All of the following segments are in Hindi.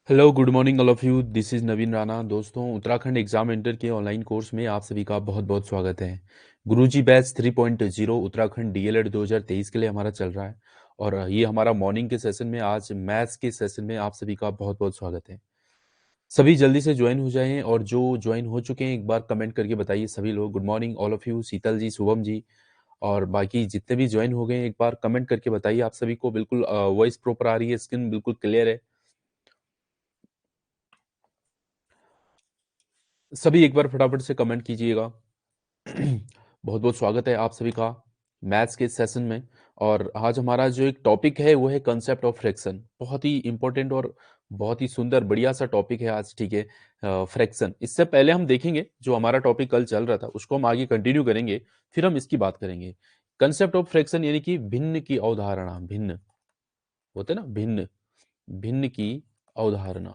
Hello good morning all of you. This is Naveen Rana. दोस्तों, उत्तराखंड एग्जाम इंटर के ऑनलाइन कोर्स में आप सभी का बहुत बहुत स्वागत है। गुरुजी बैच 3.0 उत्तराखंड डीएलएड 2023 के लिए हमारा चल रहा है और ये हमारा मॉर्निंग के सेशन में आज मैथ्स के सेशन में आप सभी का बहुत बहुत स्वागत है। सभी जल्दी से ज्वाइन हो जाएं और जो ज्वाइन हो चुके हैं एक बार कमेंट करके बताइए सभी लोग। Good morning all of you, Sheetal ji, Shubham ji और बाकी जितने भी ज्वाइन हो गए हैं एक बार कमेंट करके बताइए। आप सभी को बिल्कुल वॉइस प्रॉपर आ रही है, स्क्रीन बिल्कुल क्लियर है? सभी एक बार फटाफट से कमेंट कीजिएगा। बहुत बहुत स्वागत है आप सभी का मैथ्स के सेशन में। और आज हमारा जो एक टॉपिक है वो है कंसेप्ट ऑफ फ्रैक्शन। बहुत ही इंपॉर्टेंट और बहुत ही सुंदर बढ़िया सा टॉपिक है आज, ठीक है। फ्रैक्शन, इससे पहले हम देखेंगे जो हमारा टॉपिक कल चल रहा था उसको हम आगे कंटिन्यू करेंगे, फिर हम इसकी बात करेंगे। कंसेप्ट ऑफ फ्रैक्शन यानी कि भिन्न की अवधारणा। भिन्न होते ना, भिन्न, भिन्न की अवधारणा।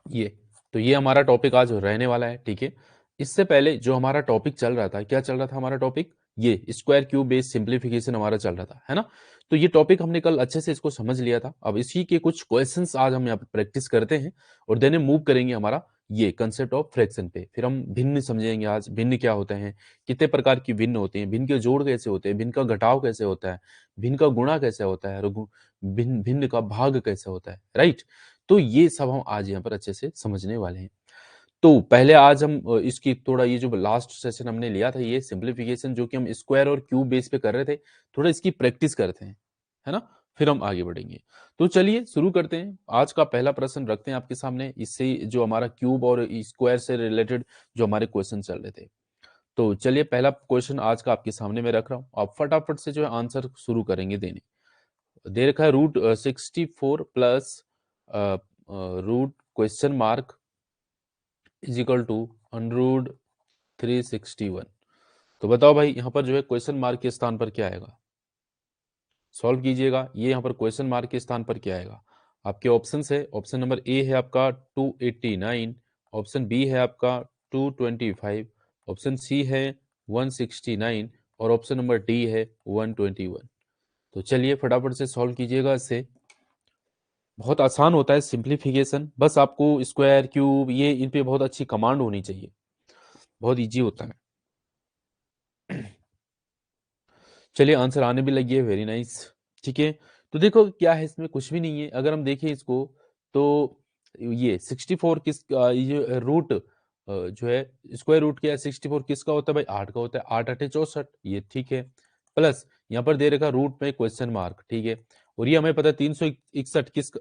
ये तो ये हमारा टॉपिक आज रहने वाला है, ठीक है। इससे पहले जो हमारा टॉपिक चल रहा था, क्या चल रहा था हमारा टॉपिक? ये स्क्वायर क्यूब बेस सिंप्लीफिकेशन हमारा चल रहा था, है ना। तो ये टॉपिक हमने कल अच्छे से इसको समझ लिया था। अब इसी के कुछ क्वेश्चंस आज हम यहाँ पे प्रैक्टिस करते हैं और देन मूव करेंगे हमारा ये कंसेप्ट ऑफ फ्रैक्शन पे। फिर हम भिन्न समझेंगे आज, भिन्न क्या होते हैं, कितने प्रकार की भिन्न होते हैं, भिन्न के जोड़ कैसे होते हैं, भिन्न का घटाव कैसे होता है, भिन्न का गुणा कैसे होता है, और भिन्न भिन्न का भाग कैसे होता है, राइट। तो ये सब हम आज यहाँ पर अच्छे से समझने वाले हैं। तो पहले आज हम इसकी थोड़ा, ये जो लास्ट सेशन हमने लिया था ये सिंप्लीफिकेशन जो कि हम स्क्वायर और क्यूब बेस पे कर रहे थे, थोड़ा इसकी प्रैक्टिस करते हैं, है ना। फिर हम आगे बढ़ेंगे। तो चलिए शुरू करते हैं। आज का पहला प्रश्न रखते हैं आपके सामने, इससे जो हमारा क्यूब और स्क्वायर से रिलेटेड जो हमारे क्वेश्चन चल रहे थे। तो चलिए पहला क्वेश्चन आज का आपके सामने मैं रख रहा हूँ, आप फटाफट से जो है आंसर शुरू करेंगे देने। दे रखा है root 64 plus root question mark is equal to under 361। तो बताओ भाई यहाँ पर जो है क्वेश्चन मार्क के स्थान पर क्या आएगा? सॉल्व कीजिएगा। ये यहाँ पर क्वेश्चन मार्क के स्थान पर क्या आएगा? आपके ऑप्शंस है, ऑप्शन नंबर ए है आपका 289, ऑप्शन बी है आपका 225, ऑप्शन सी है 169 और ऑप्शन नंबर डी है 121। तो चलिए फटाफट से सॉल्व कीजिएगा इसे। बहुत आसान होता है सिंप्लीफिकेशन, बस आपको स्क्वायर क्यूब ये इन पे बहुत अच्छी कमांड होनी चाहिए, बहुत इजी होता है। चलिए आंसर आने भी लगी है, वेरी नाइस। ठीक है, तो देखो क्या है इसमें, कुछ भी नहीं है। अगर हम देखें इसको तो ये 64 किस ये रूट जो है स्क्वायर रूट क्या है, 64 किसका होता है भाई? 8 का होता है। 8 8 64, ये ठीक है। प्लस यहाँ पर दे रखा रूट में क्वेश्चन मार्क, ठीक है। और ये हमें पता है 361 किस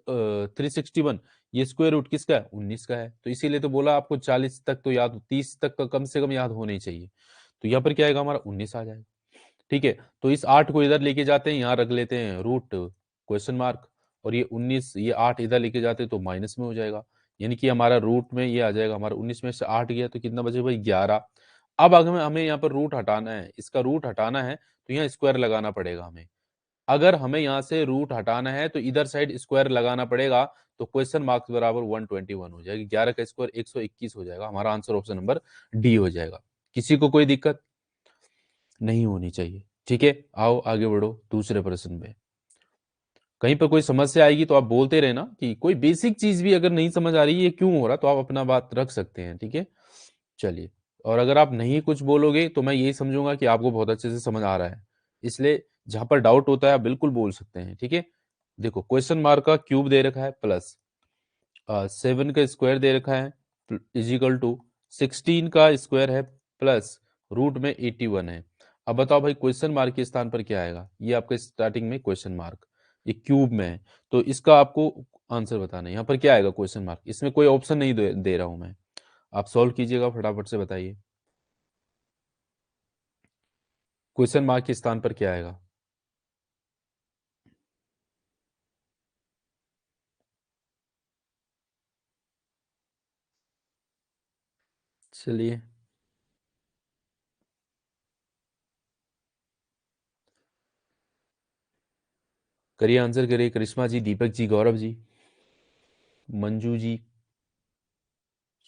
361 ये स्क्वायर रूट किसका है? 19 का है। तो इसीलिए तो बोला आपको 40 तक तो याद, 30 तक का कम से कम याद होना ही चाहिए। तो यहाँ पर क्या आएगा हमारा? 19 आ जाएगा, ठीक है। तो इस 8 को इधर लेके जाते हैं, यहाँ रख लेते हैं रूट क्वेश्चन मार्क, और ये 19 ये 8 इधर लेके जाते हैं तो माइनस में हो जाएगा। यानी कि हमारा रूट में ये आ जाएगा, हमारा 19 में से 8 गया तो कितना बचे भाई? 11। अब अगर हमें यहाँ पर रूट हटाना है, इसका रूट हटाना है तो यहाँ स्क्वायर लगाना पड़ेगा हमें। अगर हमें यहाँ से रूट हटाना है तो इधर साइड स्क्वायर लगाना पड़ेगा। तो क्वेश्चन मार्क्स बराबर 121 हो जाएगी, 11 का स्क्वायर 121 हो जाएगा। हमारा आंसर ऑप्शन नंबर डी हो जाएगा। किसी को कोई दिक्कत नहीं होनी चाहिए, ठीक है। आओ आगे बढ़ो दूसरे प्रश्न में। कहीं पर कोई समस्या आएगी तो आप बोलते रहना कि कोई बेसिक चीज भी अगर नहीं समझ आ रही है ये क्यों हो रहा, तो आप अपना बात रख सकते हैं, ठीक है। चलिए, और अगर आप नहीं कुछ बोलोगे तो मैं यही समझूंगा कि आपको बहुत अच्छे से समझ आ रहा है। इसलिए जहां पर डाउट होता है आप बिल्कुल बोल सकते हैं, ठीक है। देखो क्वेश्चन मार्क का क्यूब दे रखा है प्लस 7 का स्क्वायर दे रखा है इज इक्वल टू 16 का स्क्वायर है प्लस रूट में 81 है। अब बताओ भाई क्वेश्चन मार्क के स्थान पर क्या आएगा? ये आपका स्टार्टिंग में क्वेश्चन मार्क, ये क्यूब में है, तो इसका आपको आंसर बताना है। यहाँ पर क्या आएगा क्वेश्चन मार्क, इसमें कोई ऑप्शन नहीं दे रहा हूं मैं। आप सॉल्व कीजिएगा फटाफट से, बताइए क्वेश्चन मार्क के स्थान पर क्या आएगा। चलिए करिए, आंसर करिए। करिश्मा जी, दीपक जी, गौरव जी, मंजू जी,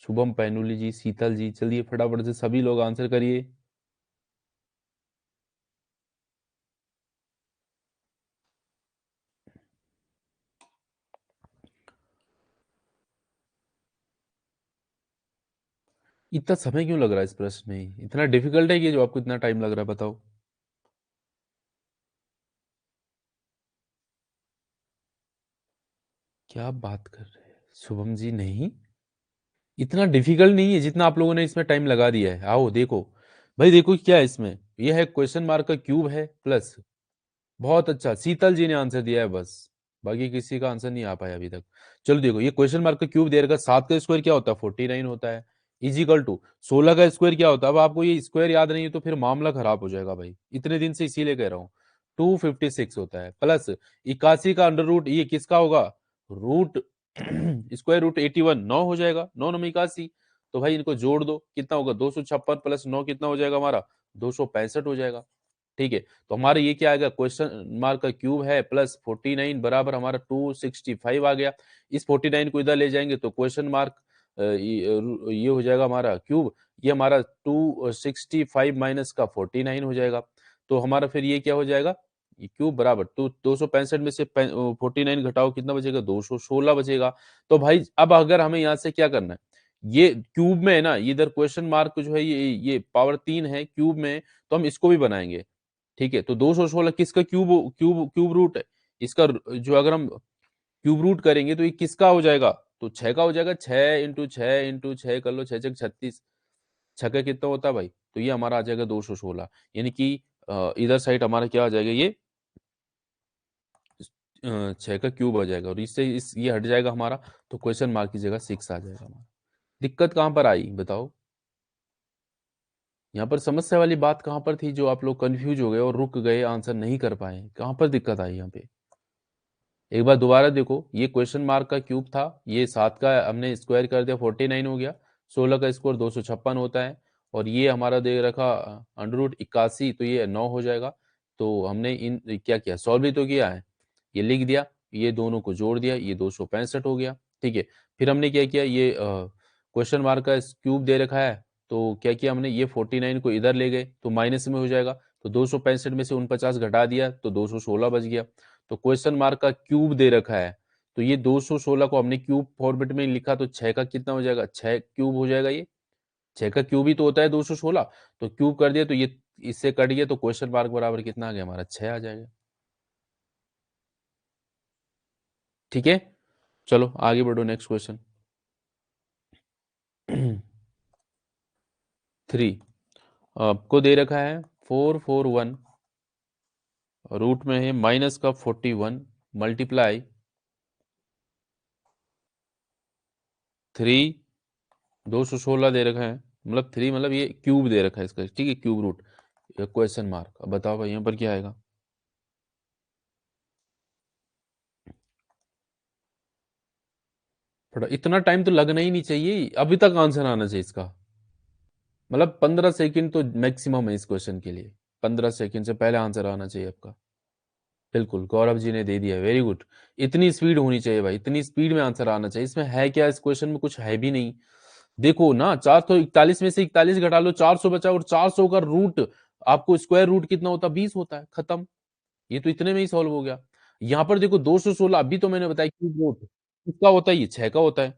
शुभम पैनुली जी, शीतल जी, चलिए फटाफट से सभी लोग आंसर करिए। इतना समय क्यों लग रहा है इस प्रश्न में? इतना डिफिकल्ट है कि जो आपको इतना टाइम लग रहा है, बताओ। क्या बात कर रहे हैं शुभम जी? नहीं, इतना डिफिकल्ट नहीं है जितना आप लोगों ने इसमें टाइम लगा दिया है। आओ देखो भाई, देखो क्या है इसमें। ये है क्वेश्चन मार्क का क्यूब है प्लस। बहुत अच्छा, शीतल जी ने आंसर दिया है बस, बाकी किसी का आंसर नहीं आ पाया अभी तक। चलो देखो, ये क्वेश्चन मार्क का क्यूब दे रखा है। 7 का स्क्वायर क्या होता है? 49 होता है। इजिकल टू 16 का स्क्वायर क्या होता है? अब आपको ये स्क्वायर याद नहीं है तो फिर मामला खराब हो जाएगा भाई, इतने दिन से इसीलिए कह रहा हूँ। 256 होता है प्लस 81 का अंडर रूट, ये किसका होगा? रूट स्क्वायर रूट 81, 9 हो जाएगा, 9 9 81। तो भाई इनको जोड़ दो, कितना होगा? 256 प्लस 9 कितना हो जाएगा हमारा? 265 हो जाएगा। ठीक है, तो हमारा ये क्या आएगा? क्वेश्चन मार्क का क्यूब है प्लस 49 बराबर हमारा 265 आ गया। इस 49 को इधर ले जाएंगे तो क्वेश्चन मार्क ये हो जाएगा हमारा क्यूब। ये हमारा 265 माइनस का 49 हो जाएगा। तो हमारा फिर ये क्या हो जाएगा? ये क्यूब बराबर तो 265 में से 49 घटाओ, कितना बचेगा? 216 बचेगा। तो भाई अब अगर हमें यहाँ से क्या करना है, ये क्यूब में है ना, ये इधर क्वेश्चन मार्क जो है ये पावर 3 है क्यूब में, तो हम इसको भी बनाएंगे। ठीक है, तो 216 किसका क्यूब क्यूब क्यूब रूट है? इसका जो अगर हम क्यूब रूट करेंगे तो ये किसका हो जाएगा? तो 6 का हो जाएगा। 6 इंटू 6 कर लो, 6 36। 6 का कितना होता है भाई? तो ये हमारा आ जाएगा 216। यानी कि इधर साइड हमारा क्या आ जाएगा? ये 6 का क्यूब आ जाएगा और इससे ये हट जाएगा हमारा। तो क्वेश्चन मार्क की जगह 6 आ जाएगा हमारा। दिक्कत कहाँ पर आई बताओ? यहाँ पर समस्या वाली बात कहाँ पर थी जो आप लोग कंफ्यूज हो गए और रुक गए, आंसर नहीं कर पाए? कहाँ पर दिक्कत आई यहाँ पे? एक बार दोबारा देखो, ये क्वेश्चन मार्क का क्यूब था, ये 7 का हमने स्क्वायर कर दिया, 49 हो गया। 16 का स्क्वायर 256 होता है। और ये हमारा दे रखा अंडर रूट 81, तो ये 9 हो जाएगा। तो हमने इन क्या किया? सॉल्व ही तो किया है, ये लिख दिया, ये दोनों को जोड़ दिया, ये 265 हो गया। ठीक है, फिर हमने क्या किया, ये क्वेश्चन मार्क का क्यूब दे रखा है, तो क्या किया हमने? ये 49 को इधर ले गए तो माइनस में हो जाएगा। तो 265 में से 49 घटा दिया तो 216 बच गया। तो क्वेश्चन मार्क का क्यूब दे रखा है, तो ये 216 को हमने क्यूब फॉर्मेट में लिखा, तो 6 का कितना हो जाएगा? 6 क्यूब हो जाएगा। ये 6 का क्यूब ही तो होता है 216। तो क्यूब कर दिया तो ये इससे कट गया, तो क्वेश्चन मार्क बराबर कितना आ गया हमारा? 6 आ जाएगा। ठीक है, चलो आगे बढ़ो, नेक्स्ट क्वेश्चन। 3 आपको दे रखा है 441, रूट में है माइनस का 41 मल्टीप्लाई 3, 216 दे रखा है, मतलब 3 मतलब ये क्यूब दे रखा है इसका। ठीक है, क्यूब रूट क्वेश्चन मार्क। अब बताओ भाई यहाँ पर क्या आएगा? थोड़ा इतना टाइम तो लगना ही नहीं चाहिए, अभी तक आंसर आना चाहिए इसका। मतलब 15 सेकंड तो मैक्सिमम है इस क्वेश्चन के लिए। 15 सेकंड से पहले आंसर आना चाहिए आपका। बिल्कुल, गौरव जी ने दे दिया, वेरी गुड। इतनी स्पीड होनी चाहिए भाई, इतनी स्पीड में आंसर आना चाहिए। इसमें है क्या? इस क्वेश्चन में कुछ है भी नहीं। देखो ना, 441 में से 41 घटा लो, 400 बचा, और 400 का रूट आपको स्क्वायर रूट कितना होता है? 20 होता है, खत्म। ये तो इतने में ही सॉल्व हो गया। यहाँ पर देखो 216, अभी तो मैंने बताया क्यूब रूट किसका होता है? ये 6 का होता है।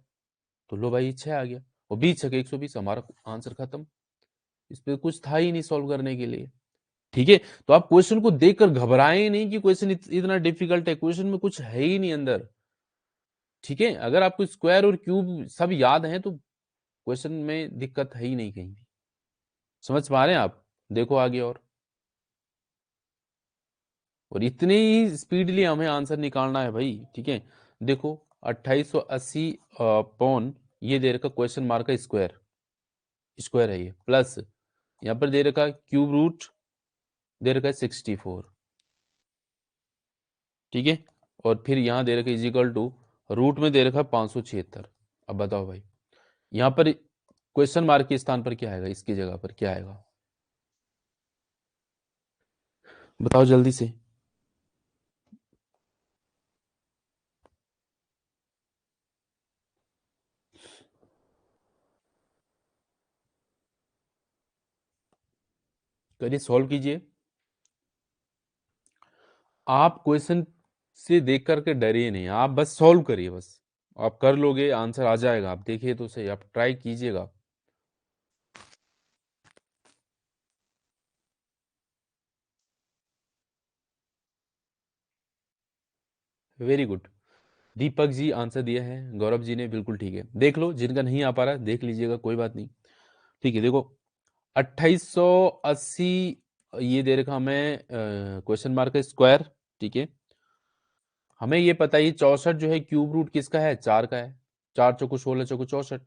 तो लो भाई, ये 6 आ गया, और 20 छके 120, हमारा आंसर खत्म। इस पे कुछ था ही नहीं सॉल्व करने के लिए। ठीक है, तो आप क्वेश्चन को देखकर घबराएं नहीं कि क्वेश्चन इतना डिफिकल्ट है, क्वेश्चन में कुछ है ही नहीं अंदर। ठीक है, अगर आपको स्क्वायर और क्यूब सब याद है तो क्वेश्चन में दिक्कत है ही नहीं कहीं भी। समझ पा रहे हैं आप? देखो आगे और इतनी ही स्पीडली हमें आंसर निकालना है भाई। ठीक है, देखो 2880 पौन, ये दे रखा क्वेश्चन मार्क का स्क्वायर, स्क्वायर है ये, प्लस यहाँ पर दे रखा क्यूब रूट, दे रखा है 64। ठीक है, और फिर यहाँ दे रखा इजिकल टू, रूट में दे रखा 576। अब बताओ भाई, यहाँ पर क्वेश्चन मार्क के स्थान पर क्या आएगा? इसकी जगह पर क्या आएगा? बताओ जल्दी से। करिए, सॉल्व कीजिए। आप क्वेश्चन से देख करके डरिए नहीं, आप बस सॉल्व करिए बस। आप कर लोगे, आंसर आ जाएगा। आप देखिए तो सही, आप ट्राई कीजिएगा। Very good. Deepak ji answer दिया है, गौरव जी ने, बिल्कुल ठीक है। देख लो, जिनका नहीं आ पा रहा है देख लीजिएगा, कोई बात नहीं। ठीक है, देखो 2880 ये दे रखा हमें क्वेश्चन मार्क स्क्वायर। ठीक है, हमें ये पता है 64 जो है क्यूब रूट किसका है, 4 का है। 4 चौको 16 चौको 64।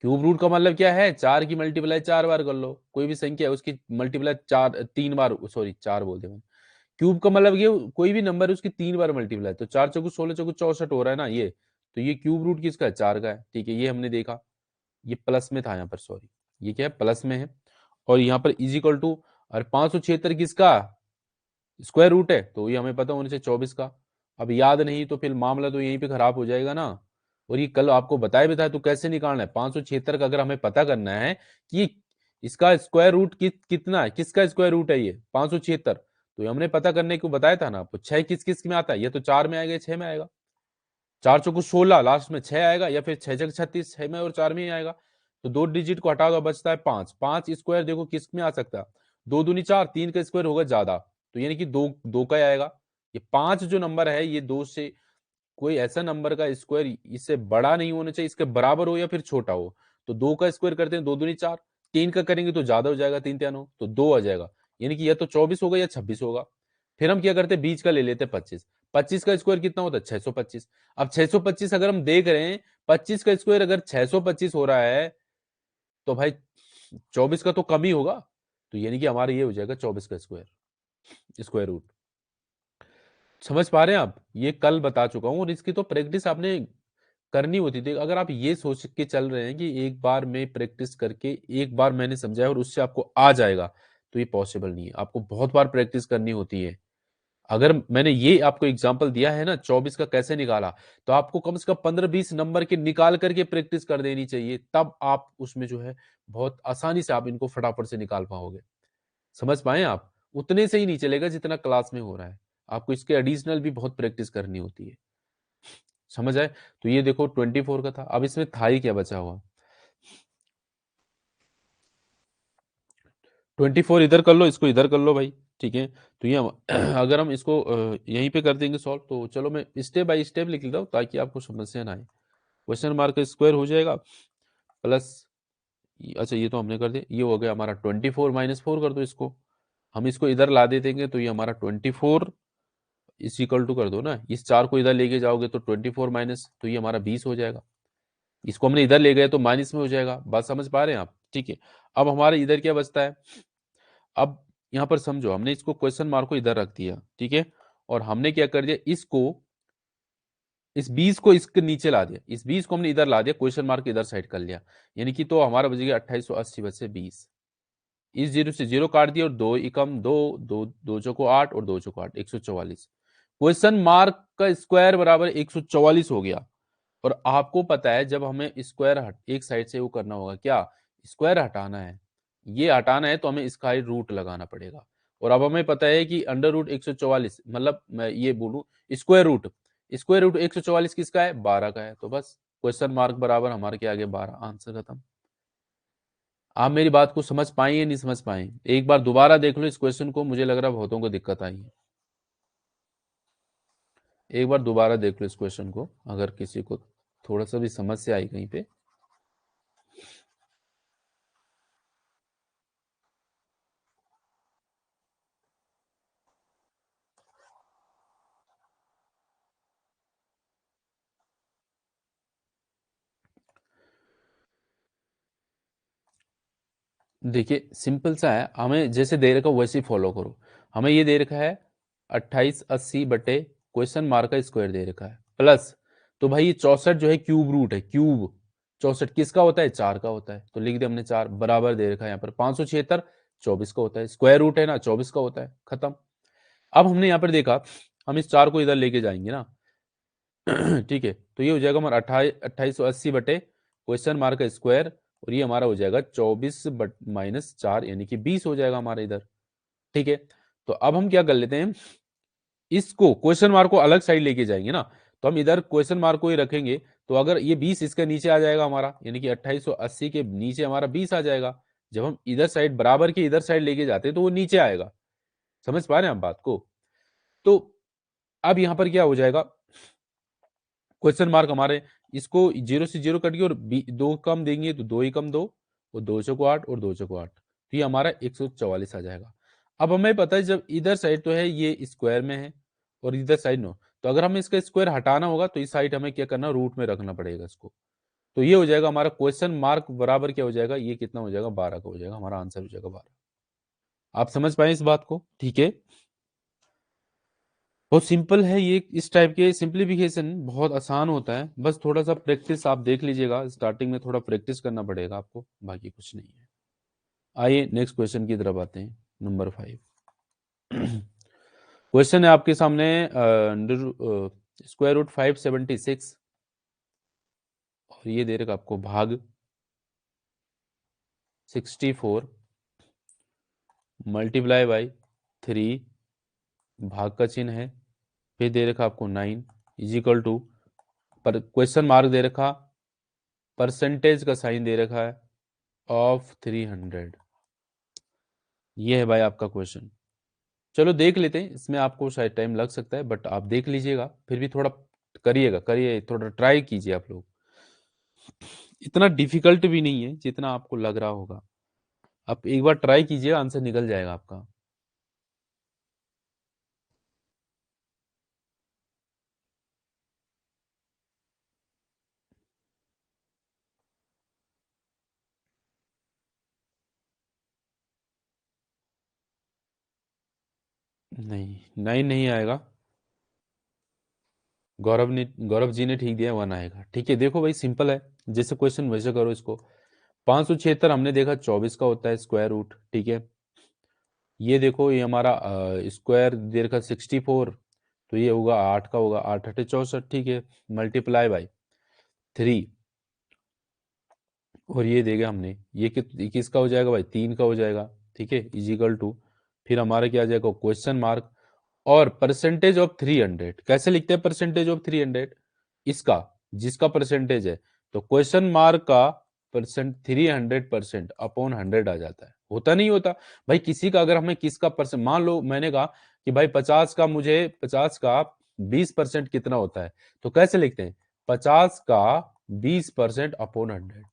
क्यूब रूट का मतलब क्या है, 4 की मल्टीप्लाई 4 बार कर लो, कोई भी संख्या है उसकी मल्टीप्लाई 4 3 बार, सॉरी 4 बोलते हैं। क्यूब का मतलब ये कोई भी नंबर है उसकी 3 बार मल्टीप्लाई, तो 4 चौको 16 चौको 64 हो रहा है ना ये। तो ये क्यूब रूट किसका है, 4 का है। ठीक है, ये हमने देखा। ये प्लस में था यहाँ पर, सॉरी, ये क्या है, प्लस में है। और यहाँ पर इज इक्वल टू, और 576 किसका स्क्वायर रूट है, तो ये हमें पता होने से 24 का। अब याद नहीं तो फिर मामला तो यहीं पे खराब हो जाएगा ना। और ये कल आपको बताया भी था, तो कैसे निकालना है 576 का, अगर हमें पता करना है कि इसका स्क्वायर रूट कितना है, किसका स्क्वायर रूट है ये 576, तो ये हमने पता करने को बताया था ना आपको। 6 किस किस में आता है, ये तो 4 में आएगा, 6 में आएगा। 4 चौको 16, लास्ट में 6 आएगा, या फिर 6 छक 36, 6 में और 4 में ही आएगा। तो 2 डिजिट को हटा दो, बचता है 5। 5 स्क्वायर देखो किस में आ सकता है, 2 दूनी 4, 3 का स्क्वायर होगा ज्यादा, तो यानी कि दो दो का ही आएगा। ये 5 जो नंबर है, ये 2 से कोई ऐसा नंबर का स्क्वायर इससे बड़ा नहीं होना चाहिए, इसके बराबर हो या फिर छोटा हो। तो 2 का स्क्वायर करते हैं, 2 दूनी 4, 3 का करेंगे तो ज्यादा हो जाएगा, 3 3 9, तो 2 आ जाएगा। यानी कि या तो 24 होगा या 26 होगा। फिर हम क्या करते हैं, बीच का ले लेते हैं 25। 25 का स्क्वायर कितना होता है, 625। अब 625 अगर हम देख रहे हैं, 25 का स्क्वायर अगर 625 हो रहा है, तो भाई 24 का तो कम ही होगा। तो यानी कि हमारा ये हो जाएगा 24 का स्क्वायर, स्क्वायर रूट। समझ पा रहे हैं आप, ये कल बता चुका हूं, और इसकी तो प्रैक्टिस आपने करनी होती थी। अगर आप ये सोच के चल रहे हैं कि एक बार में प्रैक्टिस करके एक बार मैंने समझाया और उससे आपको आ जाएगा, तो ये पॉसिबल नहीं है, आपको बहुत बार प्रैक्टिस करनी होती है। अगर मैंने ये आपको एग्जांपल दिया है ना 24 का कैसे निकाला, तो आपको कम से कम 15-20 नंबर के निकाल करके प्रैक्टिस कर देनी चाहिए, तब आप उसमें जो है बहुत आसानी से आप इनको फटाफट से निकाल पाओगे। समझ पाए आप, उतने से ही नहीं चलेगा जितना क्लास में हो रहा है, आपको इसके एडिशनल भी बहुत प्रैक्टिस करनी होती है। समझ आए। तो ये देखो 24 का था, अब इसमें था ही क्या बचा हुआ, 24 इधर कर लो, इसको इधर कर लो भाई। ठीक है, तो ये अगर हम इसको यहीं पे कर देंगे सॉल्व, तो चलो मैं स्टेप बाय स्टेप लिख लेता हूँ ताकि आपको समस्या ना आए। क्वेश्चन मार्क का स्क्वायर हो जाएगा प्लस, अच्छा ये तो हमने कर दिया, ये हो गया हमारा 24 -4 कर दो इसको। हम इसको इधर ला दे देंगे, तो ये हमारा 24 इस इक्वल टू कर दो ना, इस 4 को इधर लेके जाओगे तो 24 माइनस, तो ये हमारा 20 हो जाएगा। इसको हमने इधर ले गए तो माइनस में हो जाएगा, बात समझ पा रहे हैं आप। ठीक है, अब हमारे इधर क्या बचता है, अब यहां पर समझो, हमने इसको क्वेश्चन मार्क को इधर रख दिया। ठीक है, और हमने क्या कर दिया, इसको इस 20 को इसके नीचे ला दिया, इस 20 को हमने इधर ला दिया, क्वेश्चन मार्क इधर साइड कर लिया। यानी कि तो हमारा बच गया 2880 बचे 20। इस जीरो से जीरो काट दिया, और दो एकम दो, दो दो चौको 8 और 2 चौको 8, 144। क्वेश्चन मार्क का स्क्वायर बराबर 144 हो गया। और आपको पता है जब हमें स्क्वायर हट एक साइड से वो करना होगा, क्या स्क्वायर हटाना है, ये हटाना है, तो हमें इसका ही रूट लगाना पड़ेगा। और अब हमें पता है कि अंडर रूट 144, मतलब मैं ये बोलूं स्क्वायर रूट 144 किसका है, 12 का है। तो बस क्वेश्चन मार्क बराबर हमारे के आगे 12, आंसर खत्म। आप मेरी बात को समझ पाए या नहीं समझ पाए, एक बार दोबारा देख लो इस क्वेश्चन को, मुझे लग रहा है बहुतों को दिक्कत आई है। एक बार दोबारा देख लो इस क्वेश्चन को, अगर किसी को थोड़ा सा भी समस्या आई कहीं पे। देखिए सिंपल सा है, हमें जैसे दे रखा वैसे ही फॉलो करो। हमें ये दे रखा है 2880 बटे क्वेश्चन मार्क का स्क्वायर दे रखा है प्लस, तो भाई ये 64 जो है क्यूब रूट है, क्यूब 64 किसका होता है, 4 का होता है, तो लिख दिया हमने 4 बराबर दे रखा है यहाँ पर 576 24 का होता है, स्क्वायर रूट है ना 24 का होता है, खत्म। अब हमने यहाँ पर देखा, हम इस 4 को इधर लेके जाएंगे ना ठीक है, तो ये हो जाएगा हमारा 2880 बटे क्वेश्चन मार्क का स्क्वायर, और ये हमारा हो जाएगा 24 बट -4 यानी कि 20 हो जाएगा हमारा इधर। ठीक है, तो अब हम क्या कर लेते हैं, इसको क्वेश्चन मार्क को अलग साइड लेके जाएंगे ना, तो हम इधर क्वेश्चन मार्क को ही रखेंगे। तो अगर ये 20 इसके नीचे आ जाएगा हमारा, यानी कि 2880 के नीचे हमारा 20 आ जाएगा। जब हम इधर साइड बराबर के इधर साइड लेके जाते हैं तो वो नीचे आएगा। समझ पा रहे हैं आप बात को। तो अब यहां पर क्या हो जाएगा, क्वेश्चन मार्क हमारे, इसको 0 से 0 कट गया और 2 कम देंगे तो 2 ही कम 2 और 2 चौको 8 और 2 चौको 8, तो ये हमारा 144 आ जाएगा। अब हमें पता है जब इधर साइड तो है ये स्क्वायर में है और इधर साइड नो, तो अगर हमें इसका स्क्वायर हटाना होगा तो इस साइड हमें क्या करना, रूट में रखना पड़ेगा इसको। तो ये हो जाएगा हमारा क्वेश्चन मार्क बराबर क्या हो जाएगा, ये कितना हो जाएगा, 12 का हो जाएगा, हमारा आंसर हो जाएगा 12। आप समझ पाए इस बात को? ठीक है, बहुत सिंपल है ये, इस टाइप के सिंप्लीफिकेशन बहुत आसान होता है, बस थोड़ा सा प्रैक्टिस आप देख लीजिएगा, स्टार्टिंग में थोड़ा प्रैक्टिस करना पड़ेगा आपको, बाकी कुछ नहीं है। आइए नेक्स्ट क्वेश्चन की तरफ आते हैं, नंबर 5। क्वेश्चन है आपके सामने, स्क्वायर रूट 576 और ये दे रखा आपको भाग 64 मल्टीप्लाई बाई 3, भाग का चिन्ह है, फिर दे रखा आपको 9 इज इक्वल टू, पर क्वेश्चन मार्क दे रखा, परसेंटेज का साइन दे रखा है ऑफ 300। ये है भाई आपका क्वेश्चन। चलो देख लेते हैं, इसमें आपको शायद टाइम लग सकता है बट आप देख लीजिएगा, फिर भी थोड़ा करिएगा, करिए थोड़ा ट्राई कीजिए आप लोग, इतना डिफिकल्ट भी नहीं है जितना आपको लग रहा होगा। आप एक बार ट्राई कीजिए, आंसर निकल जाएगा आपका। नहीं 9 नहीं आएगा, गौरव जी ने ठीक दिया, 1 आएगा। ठीक है, देखो भाई सिंपल है, जैसे क्वेश्चन वैसे करो इसको। 576 हमने देखा 24 का होता है स्क्वायर रूट, ठीक है। ये देखो ये हमारा स्क्वायर दे रखा 64, तो ये होगा 8 का होगा, 8 8 64, ठीक है, मल्टीप्लाई बाई 3, और ये देगा हमने, ये किसका हो जाएगा भाई, 3 का हो जाएगा, ठीक है, इजिकल टू, फिर हमारा क्या आ जाएगा, क्वेश्चन मार्क और परसेंटेज ऑफ 300। कैसे लिखते हैं परसेंटेज ऑफ 300, इसका जिसका परसेंटेज है, तो क्वेश्चन मार्क का परसेंट 300% अपॉन 100 आ जाता है, होता नहीं होता भाई किसी का, अगर हमें किसका परसेंट, मान लो मैंने कहा कि भाई 50 का, मुझे 50 का 20% कितना होता है, तो कैसे लिखते हैं, 50 का 20% अपॉन 100,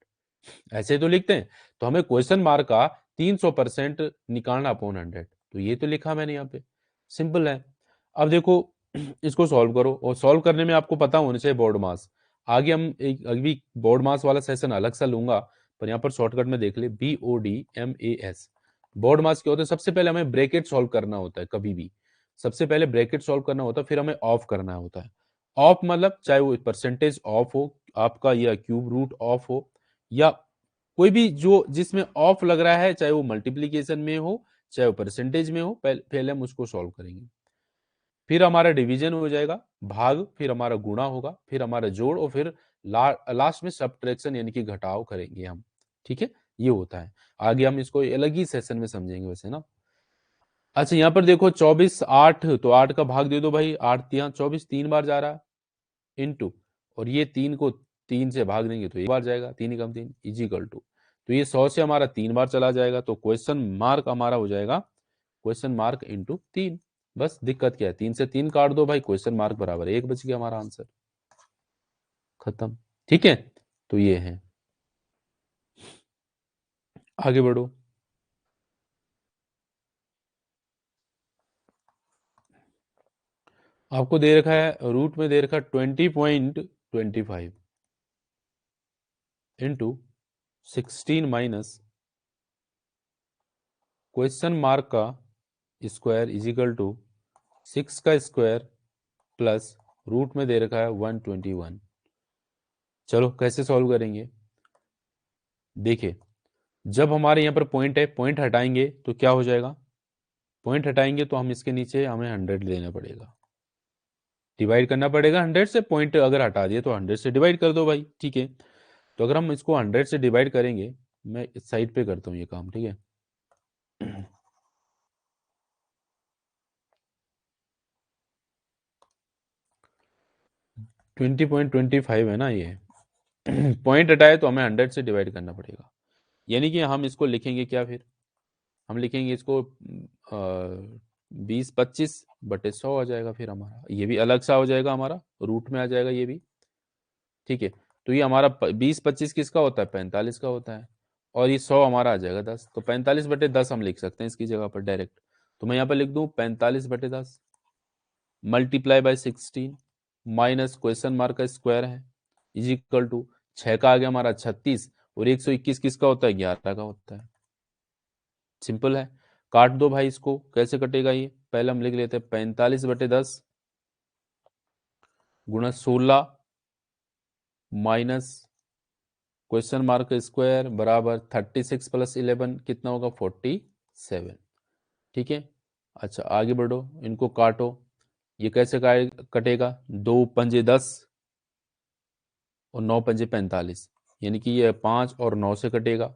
ऐसे तो लिखते हैं। तो हमें क्वेश्चन मार्क का 300% निकालना अपॉन 100, तो ये तो लिखा मैंने यहाँ पे, सिंपल है। अब देखो इसको सॉल्व करो, और सॉल्व करने में आपको पता होना चाहिए बोर्ड मास। आगे हम एक अभी बोर्ड मास वाला सेशन अलग सा लूंगा, पर यहाँ पर शॉर्टकट में देख ले, BODMAS। बोर्ड मास क्या होता है, सबसे पहले हमें ब्रैकेट सॉल्व करना होता है, कभी भी सबसे पहले ब्रैकेट सॉल्व करना होता है, फिर हमें ऑफ करना होता है। ऑफ मतलब चाहे वो परसेंटेज ऑफ हो आपका, या क्यूब रूट ऑफ हो, या कोई भी जो जिसमें ऑफ लग रहा है, चाहे वो मल्टीप्लीकेशन में हो चाहे वो परसेंटेज में हो, पहले हम उसको सॉल्व करेंगे, फिर हमारा डिवीजन हो जाएगा, भाग, फिर हमारा गुणा होगा, फिर हमारा जोड़, और फिर लास्ट में सब्ट्रैक्शन यानी कि घटाव करेंगे हम। ठीक है, ये होता है, आगे हम इसको अलग ही सेशन में समझेंगे वैसे ना। अच्छा यहाँ पर देखो 24 8, तो 8 का भाग दे दो भाई, 8 तिया 24, 3 बार जा रहा है, इनटू, और ये 3 को 3 से भाग देंगे तो एक बार जाएगा, 3 एकम 3 इजिकल टू, तो ये 100 से हमारा 3 बार चला जाएगा, तो क्वेश्चन मार्क हमारा हो जाएगा क्वेश्चन मार्क इंटू 3। बस दिक्कत क्या है, 3 से 3 काट दो भाई, क्वेश्चन मार्क बराबर 1 बच गया, हमारा आंसर खत्म। ठीक है, तो ये है, आगे बढ़ो। आपको दे रखा है रूट में, दे रखा है 20.25 इंटू 16 माइनस क्वेश्चन मार्क का स्क्वायर इजिकल टू 6 का स्क्वायर प्लस रूट में दे रखा है 121। चलो कैसे सॉल्व करेंगे, देखिए जब हमारे यहाँ पर पॉइंट है, पॉइंट हटाएंगे तो क्या हो जाएगा, पॉइंट हटाएंगे तो हम इसके नीचे हमें 100 लेना पड़ेगा, डिवाइड करना पड़ेगा 100 से, पॉइंट अगर हटा दिए तो 100 से डिवाइड कर दो भाई, ठीक है। तो अगर हम इसको 100 से डिवाइड करेंगे, मैं इस साइड पे करता हूँ ये काम, ठीक है। 20.25 है ना ये, पॉइंट हटाए तो हमें 100 से डिवाइड करना पड़ेगा, यानी कि हम इसको लिखेंगे क्या, फिर हम लिखेंगे इसको 20 25 बटे 100 आ जाएगा, फिर हमारा ये भी अलग सा हो जाएगा, हमारा रूट में आ जाएगा ये भी, ठीक है, तो ये हमारा 20-25 किसका होता है, 45 का होता है, और ये 100 हमारा आ जाएगा 10, तो 45/10 हम लिख सकते हैं इसकी जगह पर डायरेक्ट। तो मैं यहाँ पर लिख दूं 45/10 multiply by 16 minus question mark का स्क्वायर है इज इक्वल टू 6 का आ गया हमारा 36, और 121 किसका होता है, 11 का होता है। सिंपल है, काट दो भाई इसको, कैसे कटेगा ये, पहले हम लिख लेते हैं 45/10 गुणा 16 माइनस क्वेश्चन मार्क का स्क्वायर बराबर 36 + 11 कितना होगा, 47। ठीक है, अच्छा आगे बढ़ो, इनको काटो, ये कैसे कटेगा, 2×5 = 10 और 9×5 = 45, यानी कि ये 5 और 9 से कटेगा।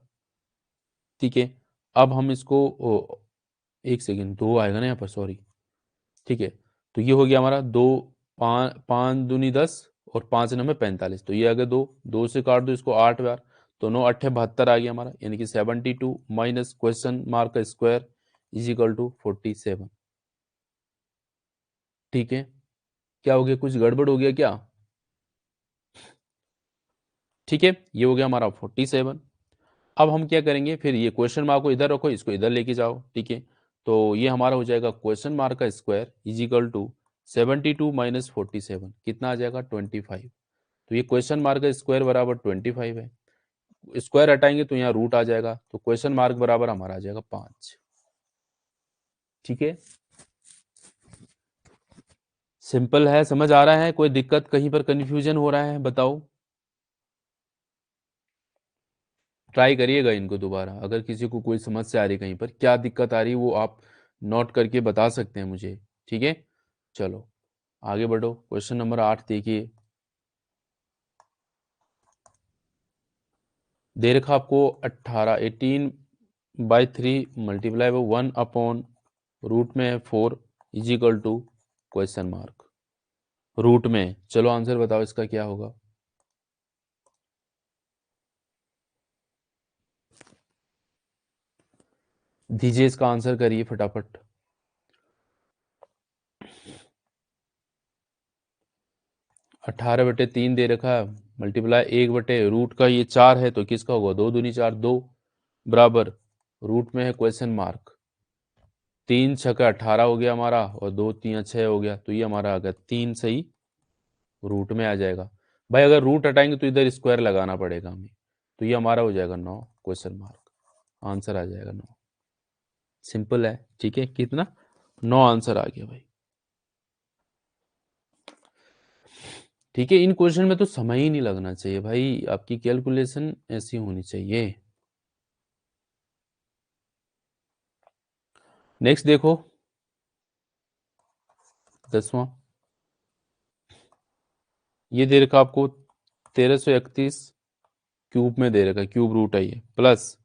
ठीक है, अब हम इसको एक सेकेंड, 2 आएगा ना यहाँ पर, सॉरी। ठीक है, तो ये हो गया हमारा 2, 5×5 = 10 और 5×9 = 45, तो ये आ गया 2 से काट दो इसको 8 बार, तो 9×8 = 72 आ गया हमारा, यानी कि 72 माइनस क्वेश्चन मार्क का स्क्वायर इज इक्वल टू 47। ठीक है, क्या हो गया, कुछ गड़बड़ हो गया क्या? ठीक है, ये हो गया हमारा 47। अब हम क्या करेंगे, फिर ये क्वेश्चन मार्क को इधर रखो, इसको इधर लेके जाओ। ठीक है, तो ये हमारा हो जाएगा क्वेश्चन मार्क का square is equal to 72 minus 47 कितना आ जाएगा, 25। तो ये क्वेश्चन मार्क का स्क्वायर बराबर 25 है, स्क्वायर हटाएंगे तो यहाँ रूट आ जाएगा, तो क्वेश्चन मार्क बराबर हमारा आ जाएगा 5। ठीक है, सिंपल है, समझ आ रहा है, कोई दिक्कत कहीं पर कंफ्यूजन हो रहा है, बताओ। ट्राई करिएगा इनको दोबारा, अगर किसी को कोई समस्या आ रही कहीं पर, क्या दिक्कत आ रही है वो आप नोट करके बता सकते हैं मुझे। ठीक है, चलो आगे बढ़ो, क्वेश्चन नंबर 8 देखिए। दे रखा आपको 18/3 मल्टीप्लाई बाय 1/रूट में है 4 is equal to question mark root में। चलो आंसर बताओ इसका क्या होगा। दीजिए इसका आंसर करिए फटाफट। 18/3 दे रखा है, मल्टीप्लाई 1/रूट का ये 4 है, तो किसका होगा, 2×2 = 4, 2 बराबर रूट में है क्वेश्चन मार्क, 3×6 = 18 हो गया हमारा, और 2×3 = 6 हो गया, तो ये हमारा आ गया 3 सही रूट में आ जाएगा। भाई अगर रूट हटाएंगे तो इधर स्क्वायर लगाना पड़ेगा हमें, तो ये हमारा हो जाएगा 9 क्वेश्चन मार्क, आंसर आ जाएगा 9। सिंपल है, ठीक है, कितना, 9 आंसर आ गया भाई। ठीक है, इन क्वेश्चन में तो समय ही नहीं लगना चाहिए भाई, आपकी कैलकुलेशन ऐसी होनी चाहिए। नेक्स्ट देखो 10वां, ये दे रखा आपको 1331 क्यूब में दे रखा है, क्यूब रूट है ये, प्लस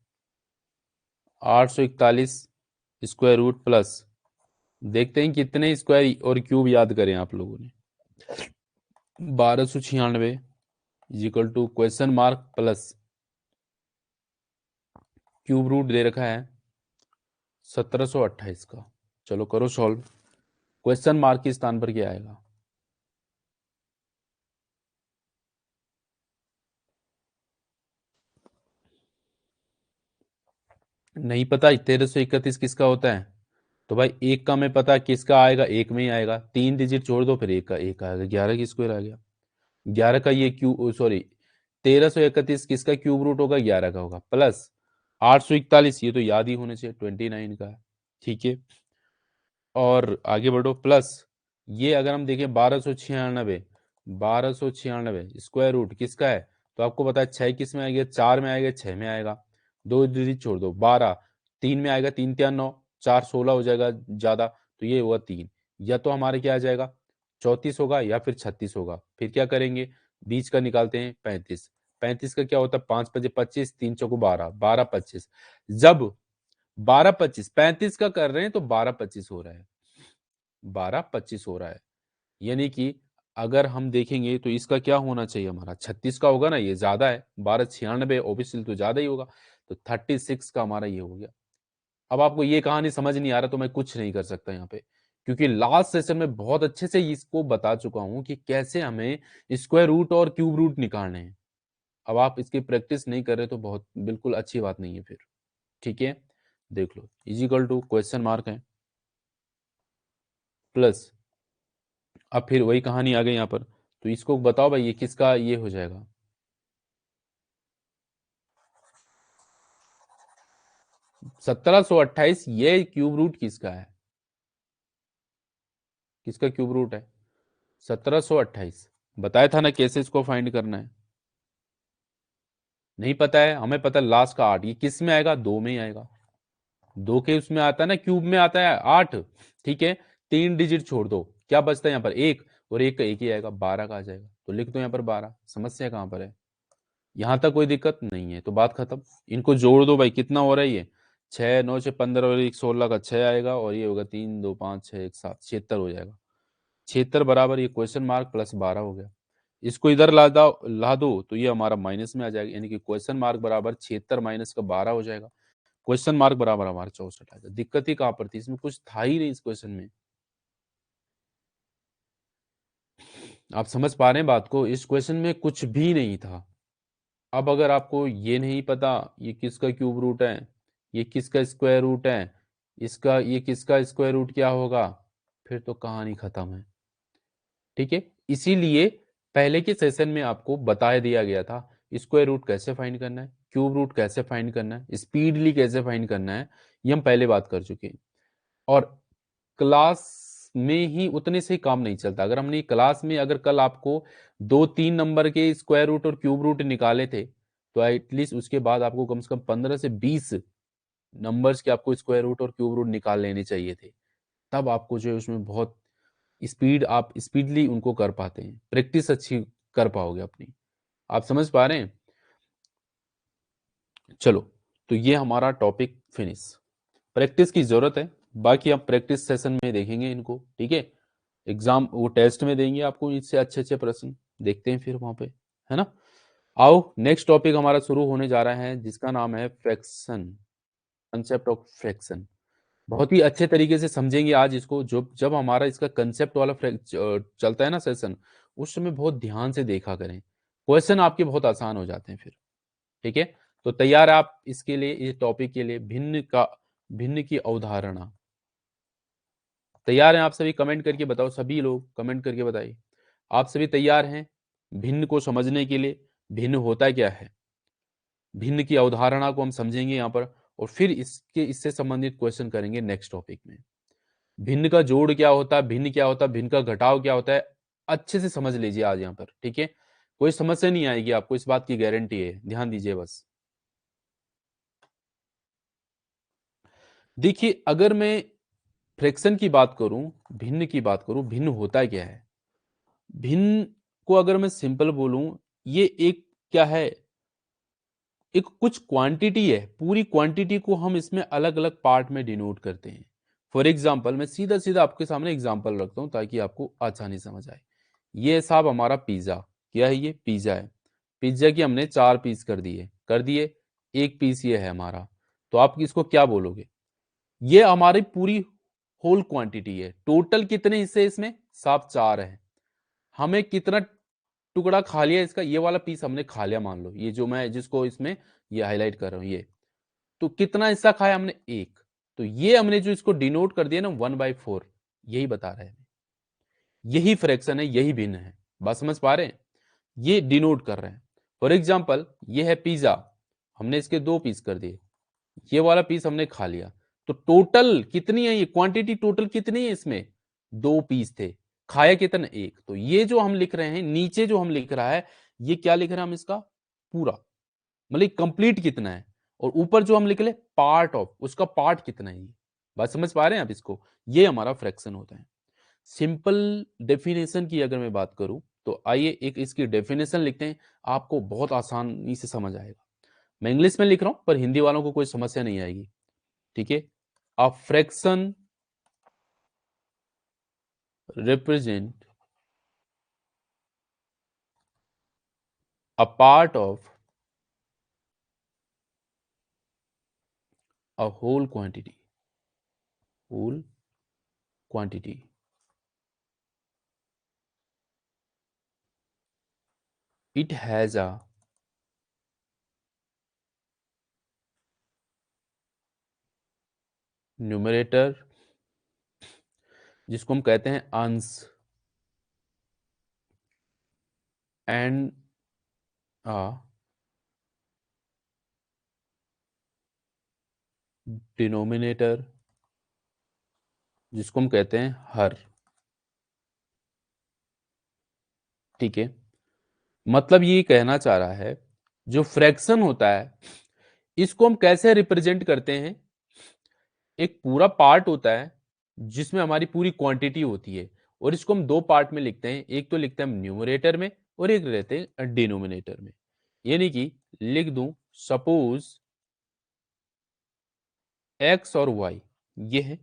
841 स्क्वायर रूट प्लस, देखते हैं कितने स्क्वायर और क्यूब याद करें आप लोगों ने, 1296 is equal to question mark plus cube root दे रखा है 1728 का। चलो करो सॉल्व, क्वेश्चन मार्क के स्थान पर क्या आएगा, नहीं पता 1331 किसका होता है, तो भाई एक का मैं पता किसका आएगा, एक में ही आएगा, 3 डिजिट छोड़ दो, फिर एक का एक आएगा, 11 की स्क्वायर आ गया, 11 का ये क्यूब, सॉरी 1331 किसका क्यूब रूट होगा, 11 का होगा, प्लस 841, ये तो याद ही होने चाहिए 29 का है। ठीक है, और आगे बढ़ो, प्लस ये अगर हम देखें 1296 स्क्वायर रूट किसका है, तो आपको पता है 6 किस में आएगा, 4 में आएगा, 6 में आएगा, 2 डिजिट छोड़ दो, 12, 3 में आएगा, 3×3 = 9, 4 16 हो जाएगा ज्यादा, तो ये हुआ 3, या तो हमारे क्या आ जाएगा 34 होगा या फिर 36 होगा, फिर क्या करेंगे, बीच का निकालते हैं 35, 35 का क्या होता है, 5×5 = 25, 3×4 = 12, 12×25, जब 12×25 35 का कर रहे हैं तो 12×25 हो रहा है, 12×25 हो रहा है, यानी कि अगर हम देखेंगे तो इसका क्या होना चाहिए, हमारा 36 का होगा ना, ये ज्यादा है, 12×96 ऑब्वियसली तो ज्यादा ही होगा, तो 36 का हमारा ये हो गया। अब आपको ये कहानी समझ नहीं आ रहा तो मैं कुछ नहीं कर सकता यहाँ पे, क्योंकि लास्ट सेशन में बहुत अच्छे से इसको बता चुका हूं कि कैसे हमें स्क्वायर रूट और क्यूब रूट निकालने हैं। अब आप इसकी प्रैक्टिस नहीं कर रहे तो बहुत बिल्कुल अच्छी बात नहीं है फिर। ठीक है, देख लो, इजिकल टू क्वेश्चन मार्क है प्लस, अब फिर वही कहानी आ गई यहाँ पर। तो इसको बताओ भाई ये किसका ये हो जाएगा? 1728 ये क्यूब रूट किसका है? किसका क्यूब रूट है? 1728। बताया था ना कैसे इसको फाइंड करना है। नहीं पता है? हमें पता है लास्ट का 8, ये किस में आएगा? 2 में ही आएगा। 2 के उसमें आता है ना, क्यूब में आता है 8। ठीक है, 3 डिजिट छोड़ दो, क्या बचता है यहाँ पर? 1, और 1 का 1 ही आएगा, 12 का आ जाएगा। तो लिख दो यहाँ पर 12। समस्या कहाँ पर है? यहां तक कोई दिक्कत नहीं है तो बात खत्म। इनको जोड़ दो भाई, कितना हो रहा है ये? 6 9 6 15 और 1 16 का 6 आएगा, और ये होगा 3 2 5 6 1 7, 76 हो जाएगा। 76 बराबर ये क्वेश्चन मार्क प्लस 12 हो गया। इसको इधर ला दो तो ये हमारा माइनस में आ जाएगा, यानी कि क्वेश्चन मार्क बराबर 76 माइनस का 12 हो जाएगा। क्वेश्चन मार्क बराबर हमारा 64 आ जाएगा। दिक्कत ही कहाँ पर थी? इसमें कुछ था ही नहीं इस क्वेश्चन में। आप समझ पा रहे हैं बात को? इस क्वेश्चन में कुछ भी नहीं था। अब अगर आपको ये नहीं पता ये किसका क्यूब रूट है, ये किसका स्क्वायर रूट है, इसका ये किसका स्क्वायर रूट क्या होगा, फिर तो कहानी खत्म है। ठीक है, इसीलिए पहले के सेशन में आपको बता दिया गया था स्क्वायर रूट कैसे फाइंड करना है, क्यूब रूट कैसे फाइंड करना है, स्पीडली कैसे फाइंड करना है, ये हम पहले बात कर चुके हैं। और क्लास में ही उतने से काम नहीं चलता। अगर हमने क्लास में अगर कल आपको 2 3 नंबर के स्क्वायर रूट और क्यूब रूट निकाले थे, तो एटलीस्ट उसके बाद आपको कम से कम 15 से 20 नंबर्स के आपको स्क्वायर रूट और क्यूब रूट निकाल लेने चाहिए थे। तब आपको जो है उसमें बहुत स्पीड, आप स्पीडली उनको कर पाते हैं, प्रैक्टिस अच्छी कर पाओगे अपनी। आप समझ पा रहे हैं? चलो, तो ये हमारा टॉपिक फिनिश। प्रैक्टिस की जरूरत है, बाकी हम प्रैक्टिस सेशन में देखेंगे इनको। ठीक है, एग्जाम वो टेस्ट में देंगे आपको इससे अच्छे अच्छे प्रश्न, देखते हैं फिर वहां पे, है ना। आओ नेक्स्ट टॉपिक हमारा शुरू होने जा रहा है जिसका नाम है फ्रैक्शन, कंसेप्ट ऑफ फ्रैक्शन। बहुत ही अच्छे तरीके से समझेंगे आज इसको। जो जब हमारा इसका कंसेप्ट वाला चलता है ना सेशन, उस समय बहुत ध्यान से देखा करें, क्वेश्चन आपके बहुत आसान हो जाते हैं फिर। ठीक है, तो तैयार है आप इसके लिए, इस टॉपिक के लिए? भिन्न की अवधारणा, तैयार हैं आप सभी? कमेंट करके बताओ, सभी लोग कमेंट करके बताइए आप सभी तैयार हैं भिन्न को समझने के लिए। भिन्न होता क्या है, भिन्न की अवधारणा को हम समझेंगे यहाँ पर, और फिर इससे संबंधित क्वेश्चन करेंगे नेक्स्ट टॉपिक में। भिन्न का जोड़ क्या होता है, भिन्न क्या होता है, भिन्न का घटाव क्या होता है, अच्छे से समझ लीजिए आज यहाँ पर। ठीक है, कोई समस्या नहीं आएगी आपको, इस बात की गारंटी है, ध्यान दीजिए बस। देखिए, अगर मैं फ्रैक्शन की बात करूं, भिन्न की बात करूं, भिन्न होता क्या है? भिन्न को अगर मैं सिंपल बोलूं, ये एक क्या है, एक कुछ क्वांटिटी है, पूरी क्वांटिटी को हम इसमें अलग अलग पार्ट में डिनोट करते हैं। फॉर एग्जांपल, मैं सीधा सीधा आपके सामने एग्जांपल रखता हूं ताकि आपको आसानी समझ आए। ये साहब हमारा पिज्जा, क्या है? ये पिज्जा है। पिज्जा की हमने 4 पीस कर दिए, एक पीस ये है हमारा। तो आप इसको क्या बोलोगे? ये हमारी पूरी होल क्वांटिटी है। टोटल कितने हिस्से इसमें? साहब 4 है। हमें कितना टुकड़ा खा लिया इसका? ये वाला पीस हमने खा लिया, मान लो ये जो मैं जिसको इसमें ये हाईलाइट कर रहा हूं ये। तो कितना हिस्सा खाया हमने? एक। तो ये हमने जो इसको डिनोट कर दिया ना 1/4, यही बता रहे हैं, यही फ्रैक्शन है, यही भिन्न है। बात समझ पा रहे हैं? ये डिनोट कर रहे हैं। फॉर एग्जाम्पल, ये है पिज्जा, हमने इसके 2 पीस कर दिए, ये वाला पीस हमने खा लिया। तो टोटल कितनी है ये क्वांटिटी? टोटल कितनी है इसमें? 2 पीस थे, खाया कितना? एक। तो ये जो हम लिख रहे हैं नीचे, जो हम लिख रहा है, ये क्या लिख रहे हैं हम? इसका पूरा, मतलब कंप्लीट कितना है। और ऊपर जो हम लिख ले पार्ट ऑफ, उसका पार्ट कितना है। ये बात समझ पा रहे हैं आप इसको? ये हमारा फ्रैक्शन होता है। सिंपल डेफिनेशन की अगर मैं बात करूं, तो आइए एक इसकी डेफिनेशन लिखते हैं, आपको बहुत आसानी से समझ आएगा। मैं इंग्लिश में लिख रहा हूं पर हिंदी वालों को कोई समस्या नहीं आएगी। ठीक है, a fraction represent a part of a whole quantity, whole quantity. It has a numerator जिसको हम कहते हैं अंश एंड अ डिनोमिनेटर जिसको हम कहते हैं हर। ठीक है, मतलब ये कहना चाह रहा है जो फ्रैक्शन होता है इसको हम कैसे रिप्रेजेंट करते हैं। एक पूरा पार्ट होता है जिसमें हमारी पूरी क्वांटिटी होती है और इसको हम दो पार्ट में लिखते हैं, एक तो लिखते हैं हम न्यूमरेटर में और एक रहते हैं डिनोमिनेटर में। यानी कि लिख दूं सपोज एक्स और वाई ये है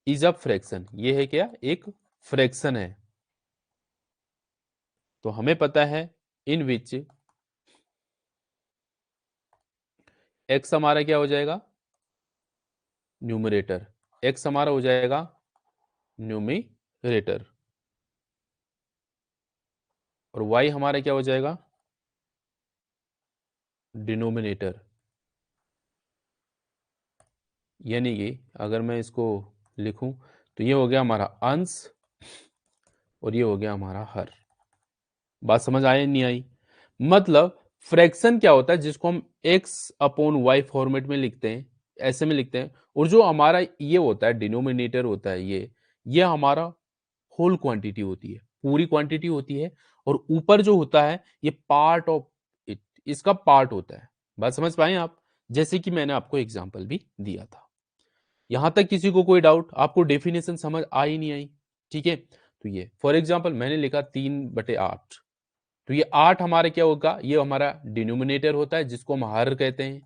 इज अ फ्रैक्शन, ये है क्या, एक फ्रैक्शन है। तो हमें पता है इन विच एक्स हमारा क्या हो जाएगा, न्यूमरेटर, एक्स हमारा हो जाएगा न्यूमिरेटर और वाई हमारा क्या हो जाएगा, डिनोमिनेटर। यानी कि अगर मैं इसको लिखूं तो ये हो गया हमारा अंश और ये हो गया हमारा हर। बात समझ आई नहीं आई? मतलब फ्रैक्शन क्या होता है जिसको हम एक्स अपॉन वाई फॉर्मेट में लिखते हैं, ऐसे में लिखते हैं, और जो हमारा ये होता है डिनोमिनेटर होता है ये हमारा होल क्वांटिटी होती है, पूरी क्वांटिटी होती है, और ऊपर जो होता है ये पार्ट ऑफ इट, इसका पार्ट होता है। बात समझ पाए आप? जैसे कि मैंने आपको एग्जांपल भी दिया था। यहां तक किसी को कोई डाउट? आपको डेफिनेशन समझ आई नहीं आई? ठीक है, तो ये फॉर एग्जांपल मैंने लिखा 3/8, तो ये 8 हमारा क्या होगा, ये हमारा डिनोमिनेटर होता है जिसको हम हर कहते हैं,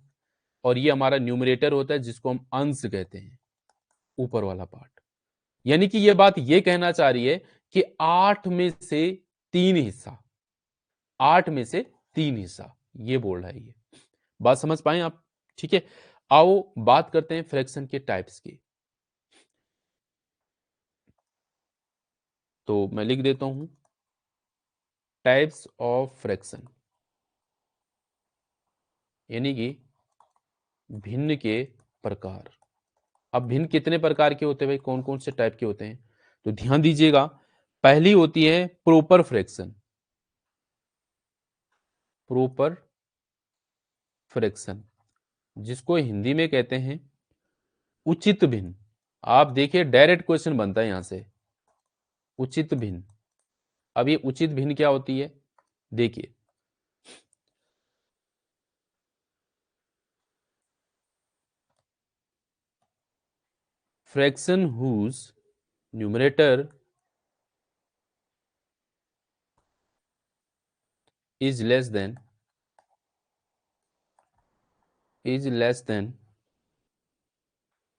और ये हमारा न्यूमरेटर होता है जिसको हम अंश कहते हैं, ऊपर वाला पार्ट। यानी कि ये बात ये कहना चाह रही है कि 8 में से 3 हिस्सा, 8 में से 3 हिस्सा, ये बोल रहा है ये। बात समझ पाए आप? ठीक है, आओ बात करते हैं फ्रैक्शन के टाइप्स की। तो मैं लिख देता हूं टाइप्स ऑफ फ्रैक्शन, यानी कि भिन्न के प्रकार। अब भिन्न कितने प्रकार के होते हैं भाई, कौन कौन से टाइप के होते हैं? तो ध्यान दीजिएगा, पहली होती है प्रॉपर फ्रैक्शन। प्रॉपर फ्रैक्शन जिसको हिंदी में कहते हैं उचित भिन्न। आप देखिए डायरेक्ट क्वेश्चन बनता है यहां से, उचित भिन्न। अब ये उचित भिन्न क्या होती है, देखिए fraction whose numerator is less than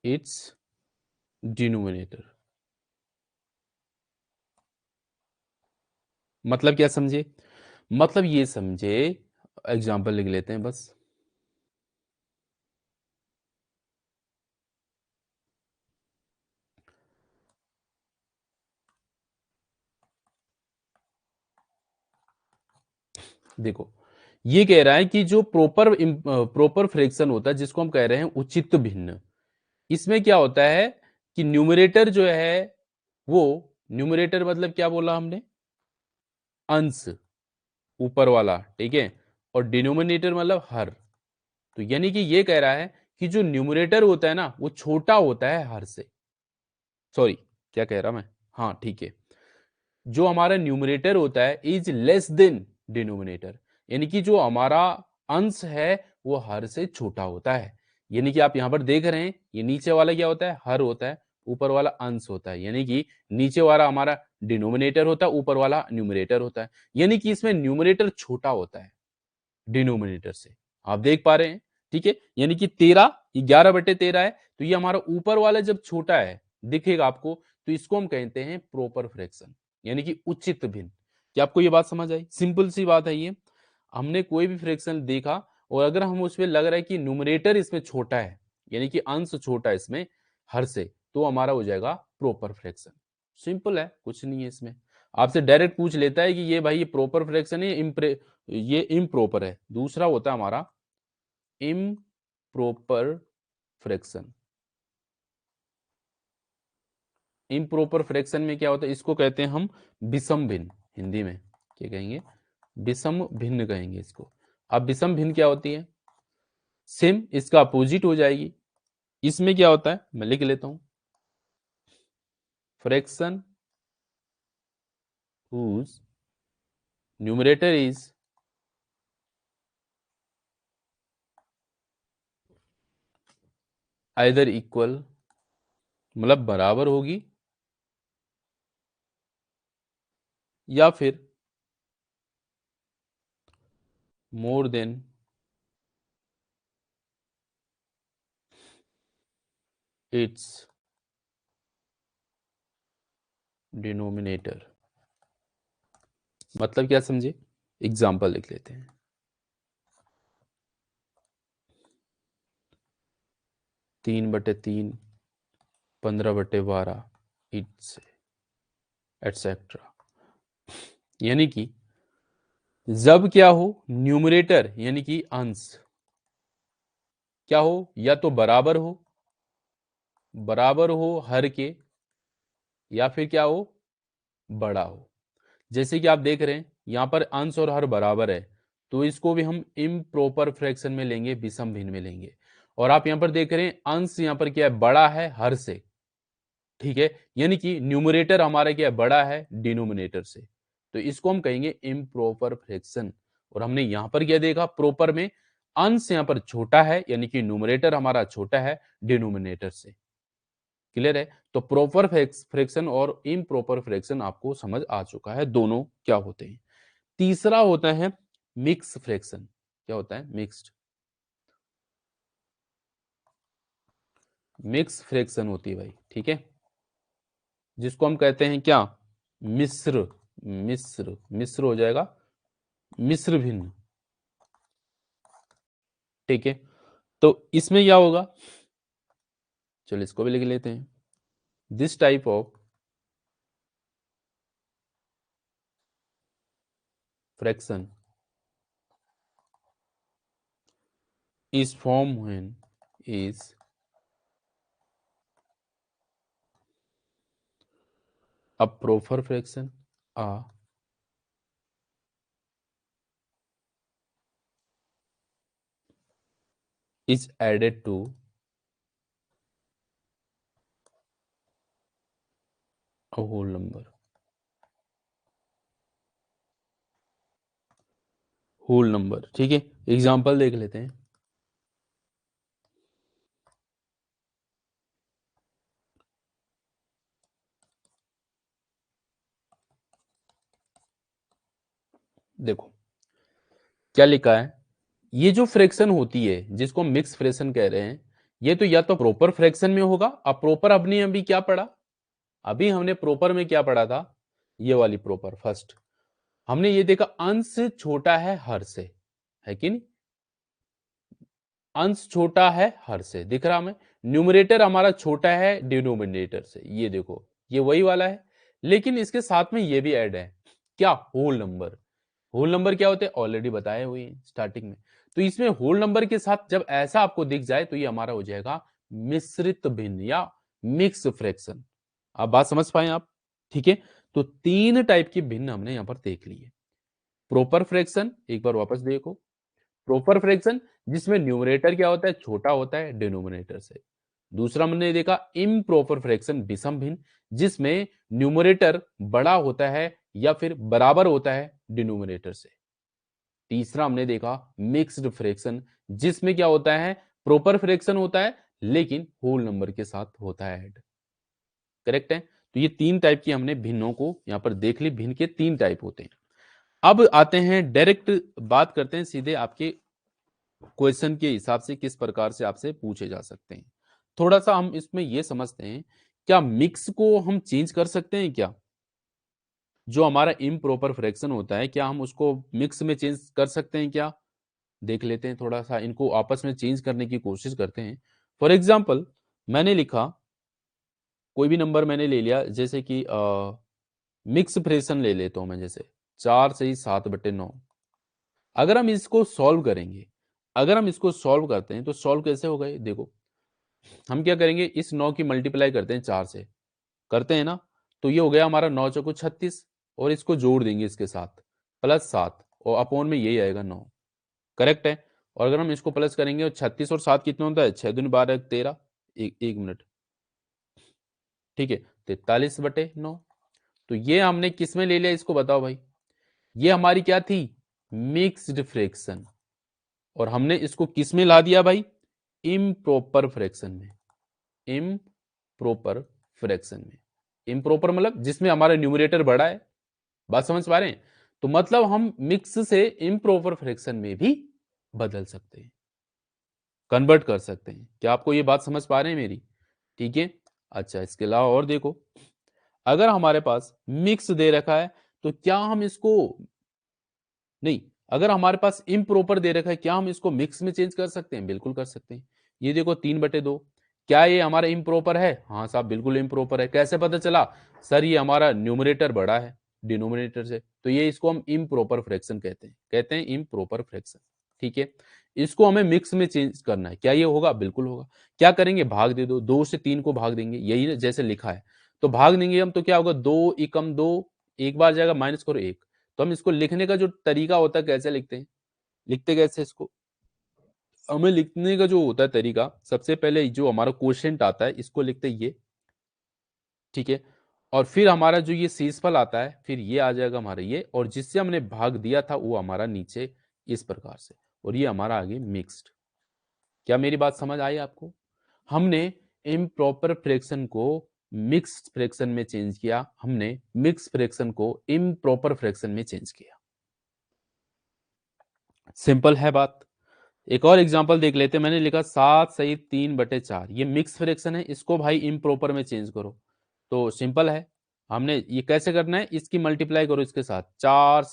its denominator. मतलब क्या समझे? मतलब ये समझे, एग्जांपल लिख लेते हैं बस। देखो ये कह रहा है कि जो प्रॉपर फ्रैक्शन होता है जिसको हम कह रहे हैं उचित भिन्न, इसमें क्या होता है कि न्यूमरेटर जो है वो, न्यूमरेटर मतलब क्या बोला हमने, अंश, ऊपर वाला, ठीक है, और डिनोमिनेटर मतलब हर। तो यानी कि ये कह रहा है कि जो न्यूमरेटर होता है ना वो छोटा होता है हर से। सॉरी, क्या कह रहा मैं, हाँ ठीक है, जो हमारा न्यूमरेटर होता है इज लेस देन डिनोमिनेटर, यानी कि जो हमारा अंश है वो हर से छोटा होता है। यानी कि आप यहां पर देख रहे हैं ये नीचे वाला क्या होता है, हर होता है, ऊपर वाला अंश होता है, यानी कि नीचे वाला हमारा डिनोमिनेटर होता है, ऊपर वाला न्यूमरेटर होता है। यानी कि इसमें न्यूमरेटर छोटा होता है डिनोमिनेटर से, आप देख पा रहे हैं? ठीक है, यानी कि 13, 11/13 है, तो ये हमारा ऊपर वाला जब छोटा है दिखेगा आपको, तो इसको हम कहते हैं प्रॉपर फ्रैक्शन, यानी कि उचित भिन्न। क्या आपको ये बात समझ आई? सिंपल सी बात है ये। हमने कोई भी फ्रैक्शन देखा और अगर हम उसमें लग रहा है कि न्यूमरेटर इसमें छोटा है, यानी कि अंश छोटा है इसमें हर से, तो हमारा हो जाएगा प्रॉपर फ्रैक्शन। सिंपल है, कुछ नहीं है इसमें। आपसे डायरेक्ट पूछ लेता है कि ये भाई ये प्रॉपर फ्रैक्शन है, ये इम्प्रॉपर है। दूसरा होता है हमारा इम्प्रॉपर फ्रैक्शन। इम्प्रॉपर फ्रैक्शन में क्या होता है, इसको कहते हैं हम विषम भिन्न। हिंदी में क्या कहेंगे, विषम भिन्न कहेंगे इसको। अब विषम भिन्न क्या होती है, सेम इसका अपोजिट हो जाएगी। इसमें क्या होता है, मैं लिख लेता हूं, fraction whose numerator is either equal, मतलब बराबर होगी, या फिर मोर देन इट्स डिनोमिनेटर। मतलब क्या समझे, एग्जाम्पल लिख लेते हैं। 3/3, 15/12, इट्स एटसेट्रा। यानी कि जब क्या हो, न्यूमरेटर यानी कि अंश क्या हो, या तो बराबर हो हर के, या फिर क्या हो, बड़ा हो। जैसे कि आप देख रहे हैं यहां पर अंश और हर बराबर है, तो इसको भी हम इम्प्रॉपर फ्रैक्शन में लेंगे, विषम भिन्न में लेंगे। और आप यहां पर देख रहे हैं अंश यहां पर क्या है, बड़ा है हर से, ठीक है। यानी कि न्यूमरेटर हमारा क्या है, बड़ा है डिनोमिनेटर से, तो इसको हम कहेंगे इम्प्रॉपर फ्रैक्शन। और हमने यहां पर क्या देखा, प्रॉपर में अंश यहां पर छोटा है, यानी कि न्यूमरेटर हमारा छोटा है डिनोमिनेटर से। क्लियर है, तो प्रॉपर फ्रैक्शन और इम्प्रॉपर फ्रैक्शन आपको समझ आ चुका है, दोनों क्या होते हैं। तीसरा होता है मिक्स फ्रैक्शन। क्या होता है, मिक्स फ्रैक्शन होती है भाई, ठीक है, जिसको हम कहते हैं क्या, मिश्र मिश्र मिश्र हो जाएगा, मिश्र भिन्न, ठीक है। तो इसमें क्या होगा, चलो इसको भी लिख लेते हैं। This type of fraction is form when is a proper fraction is added to a whole number। Whole number, ठीक है, एग्जांपल देख लेते हैं। देखो क्या लिखा है, ये जो फ्रैक्शन होती है जिसको हम मिक्स फ्रैक्शन कह रहे हैं, ये तो या तो प्रॉपर फ्रैक्शन में होगा। अब प्रॉपर अपने अभी क्या पढ़ा, अभी हमने प्रॉपर में क्या पढ़ा था, ये वाली प्रॉपर फर्स्ट हमने ये देखा, अंश छोटा है हर से, है कि नहीं, अंश छोटा है हर से, दिख रहा हमें। न्यूमरेटर हमारा छोटा है डिनोमिनेटर से, ये देखो ये वही वाला है। लेकिन इसके साथ में ये भी ऐड है, क्या, होल नंबर। होल नंबर क्या होते हैं, ऑलरेडी बताए हुए हैं स्टार्टिंग में। तो इसमें होल नंबर के साथ जब ऐसा आपको दिख जाए तो ये हमारा हो जाएगा मिश्रित भिन्न या मिक्स फ्रैक्शन। आप बात समझ पाए आप, ठीक है। तो तीन टाइप की भिन्न हमने यहां पर देख ली है। प्रॉपर फ्रैक्शन, एक बार वापस देखो, प्रॉपर फ्रैक्शन जिसमें न्यूमरेटर क्या होता है, छोटा होता है डिनोमिनेटर से। दूसरा हमने देखा इम्प्रॉपर फ्रैक्शन, विषम भिन्न, जिसमें न्यूमरेटर बड़ा होता है या फिर बराबर होता है डिनोमिनेटर से। तीसरा हमने देखा मिक्स्ड फ्रैक्शन, जिसमें क्या होता है, प्रॉपर फ्रैक्शन होता है लेकिन होल नंबर के साथ होता है ऐड। करेक्ट है, तो ये तीन टाइप की हमने भिन्नों को यहां पर देख ली, भिन्न के तीन टाइप होते हैं। अब आते हैं डायरेक्ट, बात करते हैं सीधे आपके क्वेश्चन के हिसाब से किस प्रकार से आपसे पूछे जा सकते हैं। थोड़ा सा हम इसमें यह समझते हैं, क्या मिक्स को हम चेंज कर सकते हैं क्या, जो हमारा इम्प्रॉपर फ्रैक्शन होता है क्या हम उसको मिक्स में चेंज कर सकते हैं क्या। देख लेते हैं, थोड़ा सा इनको आपस में चेंज करने की कोशिश करते हैं। फॉर एग्जाम्पल मैंने लिखा कोई भी नंबर मैंने ले लिया, जैसे कि मिक्स फ्रैक्शन ले लेता हूं मैं, जैसे 4/7/9। अगर हम इसको सॉल्व करेंगे, अगर हम इसको सॉल्व करते हैं तो सॉल्व कैसे होगा ये देखो। हम क्या करेंगे, इस 9 की मल्टीप्लाई करते हैं 4 से, करते हैं ना, तो ये हो गया हमारा 9 चौको 36, और इसको जोड़ देंगे इसके साथ +7, और अपॉन में यही आएगा 9। करेक्ट है। और अगर हम इसको प्लस करेंगे, और 36 और 7 कितना होता है, 6 दूनी 12 13, एक मिनट, ठीक है, 43/9। तो ये हमने किस में ले लिया, इसको बताओ भाई। ये हमारी क्या थी, मिक्स्ड फ्रैक्शन, और हमने इसको किस में ला दिया भाई, इम्प्रॉपर फ्रैक्शन में। इम्प्रॉपर फ्रैक्शन में, इम्प्रॉपर मतलब जिसमें हमारा न्यूमरेटर बड़ा है। बात समझ पा रहे हैं। तो मतलब हम मिक्स से इम्प्रॉपर फ्रैक्शन में भी बदल सकते हैं, कन्वर्ट कर सकते हैं। क्या आपको ये बात समझ पा रहे हैं मेरी? ठीक है। अच्छा, इसके अलावा और देखो, अगर हमारे पास मिक्स दे रखा है तो क्या हम इसको, नहीं, अगर हमारे पास इम्प्रॉपर दे रखा है, क्या हम इसको मिक्स में चेंज कर सकते हैं? बिल्कुल कर सकते हैं। ये देखो 3/2, क्या ये हमारा इम्प्रॉपर है? हाँ साहब, बिल्कुल इम्प्रॉपर है। कैसे पता चला? सर ये हमारा न्यूमरेटर बड़ा है डिनोमिनेटर से, तो ये इसको हम इम्प्रॉपर फ्रैक्शन कहते हैं इम्प्रॉपर फ्रैक्शन। ठीक है। इसको हमें मिक्स में चेंज करना है, क्या ये होगा? बिल्कुल होगा। क्या करेंगे, भाग दे दो, 2 से 3 को भाग देंगे, यही जैसे लिखा है। तो भाग देंगे हम, तो क्या होगा, 2 एकम 2, एक बार जाएगा, माइनस करो 1। तो हम इसको लिखने का जो तरीका होता है, कैसे लिखते हैं, लिखते कैसे इसको, हमें लिखने का जो होता है तरीका, सबसे पहले जो हमारा क्वोशिएंट आता है इसको लिखते हैं ये, ठीक है। और फिर हमारा जो ये शेषफल आता है, फिर ये आ जाएगा हमारा ये, और जिससे हमने भाग दिया था वो हमारा नीचे इस प्रकार से, और ये हमारा आगे मिक्स्ड। क्या मेरी बात समझ आई आपको? हमने इम्प्रॉपर फ्रैक्शन को मिक्स्ड फ्रैक्शन में चेंज किया, हमने मिक्स फ्रैक्शन को इम्प्रॉपर फ्रैक्शन में चेंज किया। सिंपल है बात। एक और एग्जांपल देख लेते हैं। मैंने लिखा 7/3/4, ये मिक्स फ्रैक्शन है, इसको भाई इम्प्रॉपर में चेंज करो। तो सिंपल है, हमने ये कैसे करना है, इसकी मल्टीप्लाई करो इसके साथ, 4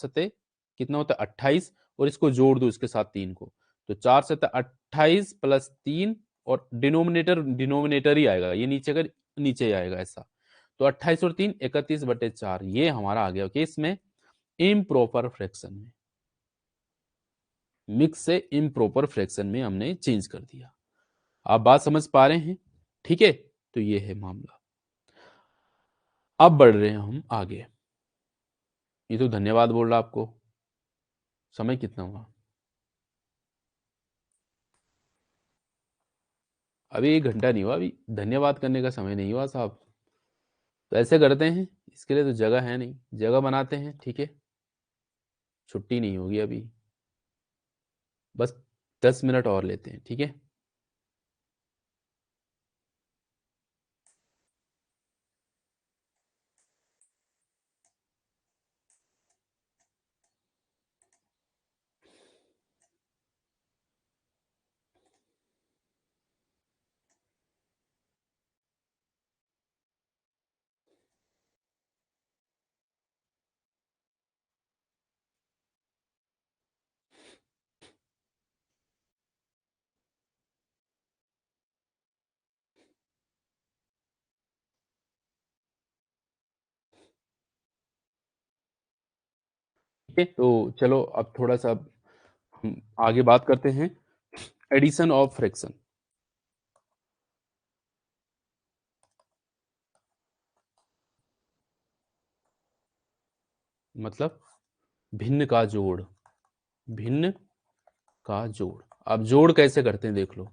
कितना होता है 28, और इसको जोड़ दो इसके साथ 3 को, तो 4 28 प्लस 3, और डिनोमिनेटर डिनोमिनेटर ही आएगा, ये नीचे का नीचे ही आएगा ऐसा। तो 28 और 3 31/4, ये हमारा आ गया कि इसमें इम्प्रॉपर फ्रैक्शन में, मिक्स से इम्प्रॉपर फ्रैक्शन में हमने चेंज कर दिया। आप बात समझ पा रहे हैं? ठीक है। तो ये है मामला। अब बढ़ रहे हैं हम आगे। ये तो धन्यवाद बोल रहा आपको। समय कितना हुआ? अभी 1 घंटा नहीं हुआ, अभी धन्यवाद करने का समय नहीं हुआ साहब। तो ऐसे करते हैं, इसके लिए तो जगह है नहीं, जगह बनाते हैं, ठीक है। छुट्टी नहीं होगी अभी, बस 10 मिनट और लेते हैं, ठीक है। ठीक है, तो चलो अब थोड़ा सा हम आगे बात करते हैं, एडिशन ऑफ फ्रैक्शन। मतलब भिन्न का जोड़, भिन्न का जोड़। अब जोड़ कैसे करते हैं देख लो,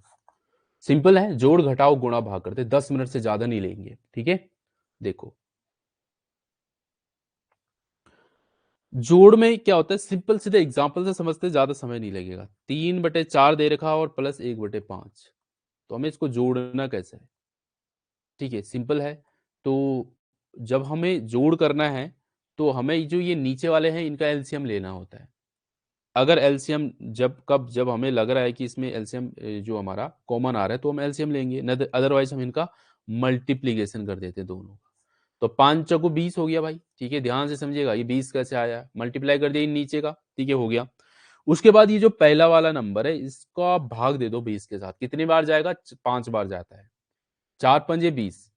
सिंपल है, जोड़ घटाओ गुणा भाग करते, 10 मिनट से ज्यादा नहीं लेंगे, ठीक है। देखो, जोड़ में क्या होता है, सिंपल सीधे एग्जांपल से समझते, ज्यादा समय नहीं लगेगा। 3/4 दे रखा और प्लस 1/5, तो हमें इसको जोड़ना कैसे है? ठीक है, सिंपल है। तो जब हमें जोड़ करना है, तो हमें जो ये नीचे वाले हैं इनका एलसीएम लेना होता है। अगर एलसीएम जब हमें लग रहा है कि इसमें एलसीएम जो हमारा कॉमन आ रहा है, तो हम एलसीएम लेंगे, अदरवाइज हम इनका मल्टीप्लीकेशन कर देते हैं दोनों का। तो 5 चौको 20 हो गया भाई, ठीक है, ध्यान से समझिएगा, ये 20 कैसे आया, मल्टीप्लाई कर दिया इन नीचे का, ठीक है, हो गया। उसके बाद ये जो पहला वाला नंबर है, इसको आप भाग दे दो 20 के साथ, कितनी बार जाएगा, 5 बार जाता है, 4 पंजे 20,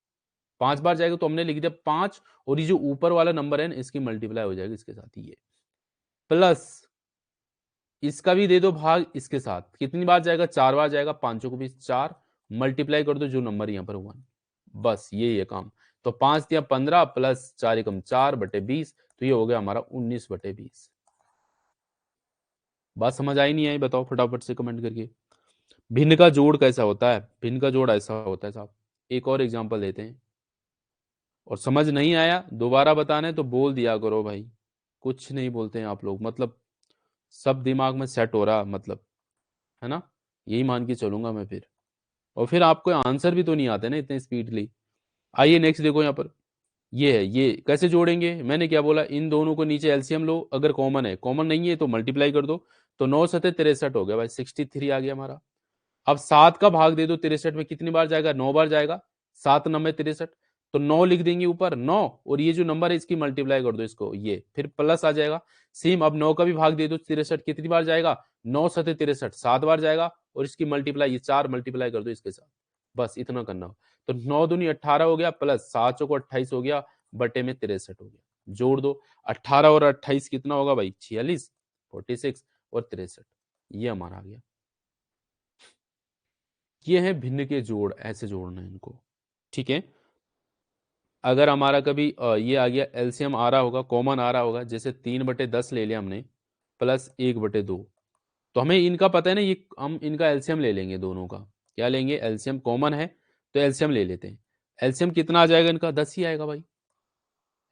5 बार जाएगा तो हमने लिख दिया 5, और ये जो ऊपर वाला नंबर है ना, इसकी मल्टीप्लाई हो जाएगी इसके साथ, ये प्लस इसका भी दे दो भाग इसके साथ, कितनी बार जाएगा, 4 बार जाएगा, 5 को भी 4, मल्टीप्लाई कर दो जो नंबर यहाँ पर 1, बस यही है काम। तो 5 दिया 15 प्लस 4 एकम 4/20, तो ये हो गया हमारा 19/20। बात समझ आई नहीं आई, बताओ फटाफट से कमेंट करके। भिन्न का जोड़ कैसा होता है? भिन्न का जोड़ ऐसा होता है साहब, एक और एग्जांपल देते हैं, और समझ नहीं आया दोबारा बताने तो बोल दिया करो भाई, कुछ नहीं बोलते हैं आप लोग, मतलब सब दिमाग में सेट हो रहा, मतलब है ना, यही मान के चलूंगा मैं फिर, और फिर आपको आंसर भी तो नहीं आते ना इतने स्पीडली। आइए नेक्स्ट देखो यहाँ पर, ये है, ये कैसे जोड़ेंगे, मैंने क्या बोला, इन दोनों को नीचे एलसीएम लो, अगर कॉमन है, कॉमन नहीं है तो मल्टीप्लाई कर दो, तो 9 सते 63 हो गया भाई, 63 आ गया हमारा। अब 7 का भाग दे दो 63 में, कितनी बार जाएगा, 9 बार जाएगा, 7 9 63, तो 9 लिख देंगे ऊपर 9, और ये जो नंबर है इसकी मल्टीप्लाई कर दो इसको, ये फिर प्लस आ जाएगा। सेम अब 9 का भी भाग दे दो 63, कितनी बार जाएगा, 9 सते 63, 7 बार जाएगा, और इसकी मल्टीप्लाई ये 4 मल्टीप्लाई कर दो इसके साथ, बस इतना करना हो। तो 9 दूनी 18 हो गया, प्लस 7 चौको 28 हो गया, बटे में 63 हो गया, जोड़ दो, 18 और 28 कितना होगा भाई, 46, 46 और 63, ये हमारा आ गया। ये है भिन्न के जोड़, ऐसे जोड़ना है इनको, ठीक है। अगर हमारा कभी ये आ गया, एलसीएम आ रहा होगा, कॉमन आ रहा होगा, जैसे 3/10 ले लिया हमने, प्लस 1/2, तो हमें इनका पता है ना, ये हम इनका एलसीएम ले लेंगे दोनों का, क्या लेंगे, एलसीएम कॉमन है तो एलसीएम ले लेते हैं। एलसीएम कितना आ जाएगा इनका, 10 ही आएगा भाई,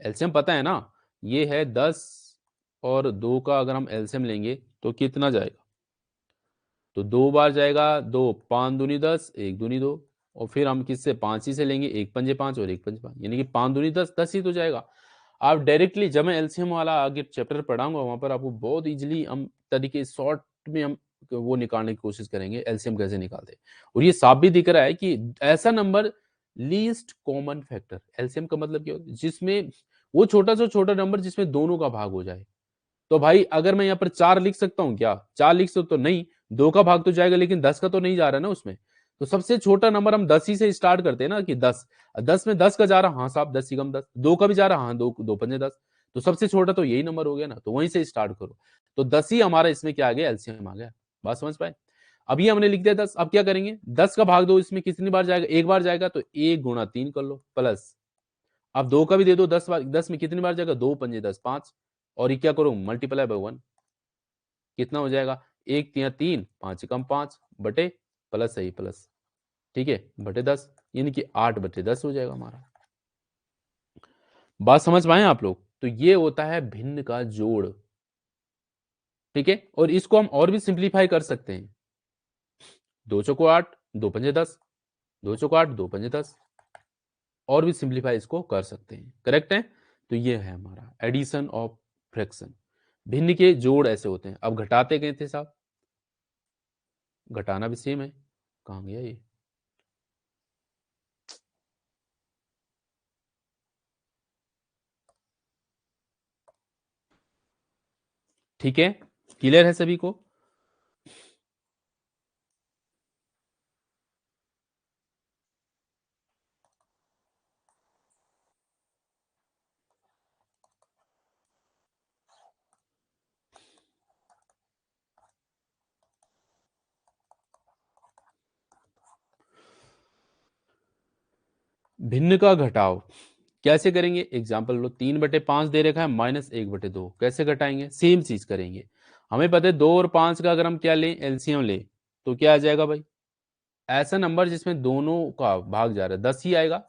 एलसीएम पता है ना, ये है 10 और 2 का अगर हम एलसीएम लेंगे तो कितना जाएगा, तो 2 बार जाएगा, 2 5 दूनी 10, 1 दूनी 2, और फिर हम किससे, 5 ही से लेंगे, 1 पंजे 5 और 1 पंजे 5, यानी कि 5 दूनी 10, 10 ही तो जाएगा। आप डायरेक्टली जब मैं एलसीएम वाला आगे चैप्टर पढ़ाऊंगा वहां पर आपको बहुत इजीली हम तरीके शॉर्ट में हम वो निकालने की कोशिश करेंगे, एलसीएम कैसे निकालते हैं। और ये साफ भी दिख रहा है कि ऐसा number, least common factor, LCM का मतलब क्या होता है, जिसमें वो छोटा से छोटा नंबर जिसमें दोनों का भाग हो जाए। तो भाई अगर मैं यहाँ पर 4 लिख सकता हूँ क्या, 4 लिख सकता तो नहीं, 2 का भाग तो जाएगा लेकिन 10 का तो नहीं जा रहा ना उसमें। तो सबसे छोटा नंबर हम 10 ही से स्टार्ट करते हैं ना, कि 10 में 10 का जा रहा, हाँ साहब 10 ही कम 10, 2 का भी जा रहा, हाँ 2 2 पंजे 10, तो सबसे छोटा तो यही नंबर हो गया ना, तो वहीं से स्टार्ट करो। तो 10 ही हमारा इसमें क्या आ गया, एलसीएम आ गया। बात समझ पाए? अब ये हमने लिख दिया 10, अब क्या करेंगे, 10 का भाग दो, इसमें कितनी बार जाएगा, एक बार जाएगा, तो 1 गुणा 3 कर लो, प्लस अब 2 का भी दे दो, 10 बार, 10 में कितनी बार जाएगा, 2 पंजे 10 5, और ये क्या करो, मल्टीप्लाई बाय 1, कितना हो जाएगा, 1 3 3, 5 कम 5 बटे, प्लस सही प्लस, ठीक है, बटे 10, यानी कि 8/10 हो जाएगा हमारा। बात समझ पाए आप लोग? तो ये होता है भिन्न का जोड़, ठीक है। और इसको हम और भी सिंप्लीफाई कर सकते हैं, 2 चौको 8, 2 पंजे 10, 2 चौको 8, 2 पंजे 10, और भी सिंप्लीफाई इसको कर सकते हैं, करेक्ट है। तो ये है हमारा एडिशन ऑफ फ्रैक्शन, भिन्न के जोड़ ऐसे होते हैं। अब घटाते गए थे साहब, घटाना भी सेम है, कहां गया ये, ठीक है, क्लियर है सभी को? भिन्न का घटाव कैसे करेंगे, एग्जाम्पल लो, 3/5 दे रखा है, -1/2, कैसे घटाएंगे, सेम चीज करेंगे। हमें पता है 2 और 5 का अगर हम क्या लें, एलसीएम ले, तो क्या आ जाएगा भाई, ऐसा नंबर जिसमें दोनों का भाग जा रहा है 10 ही आएगा,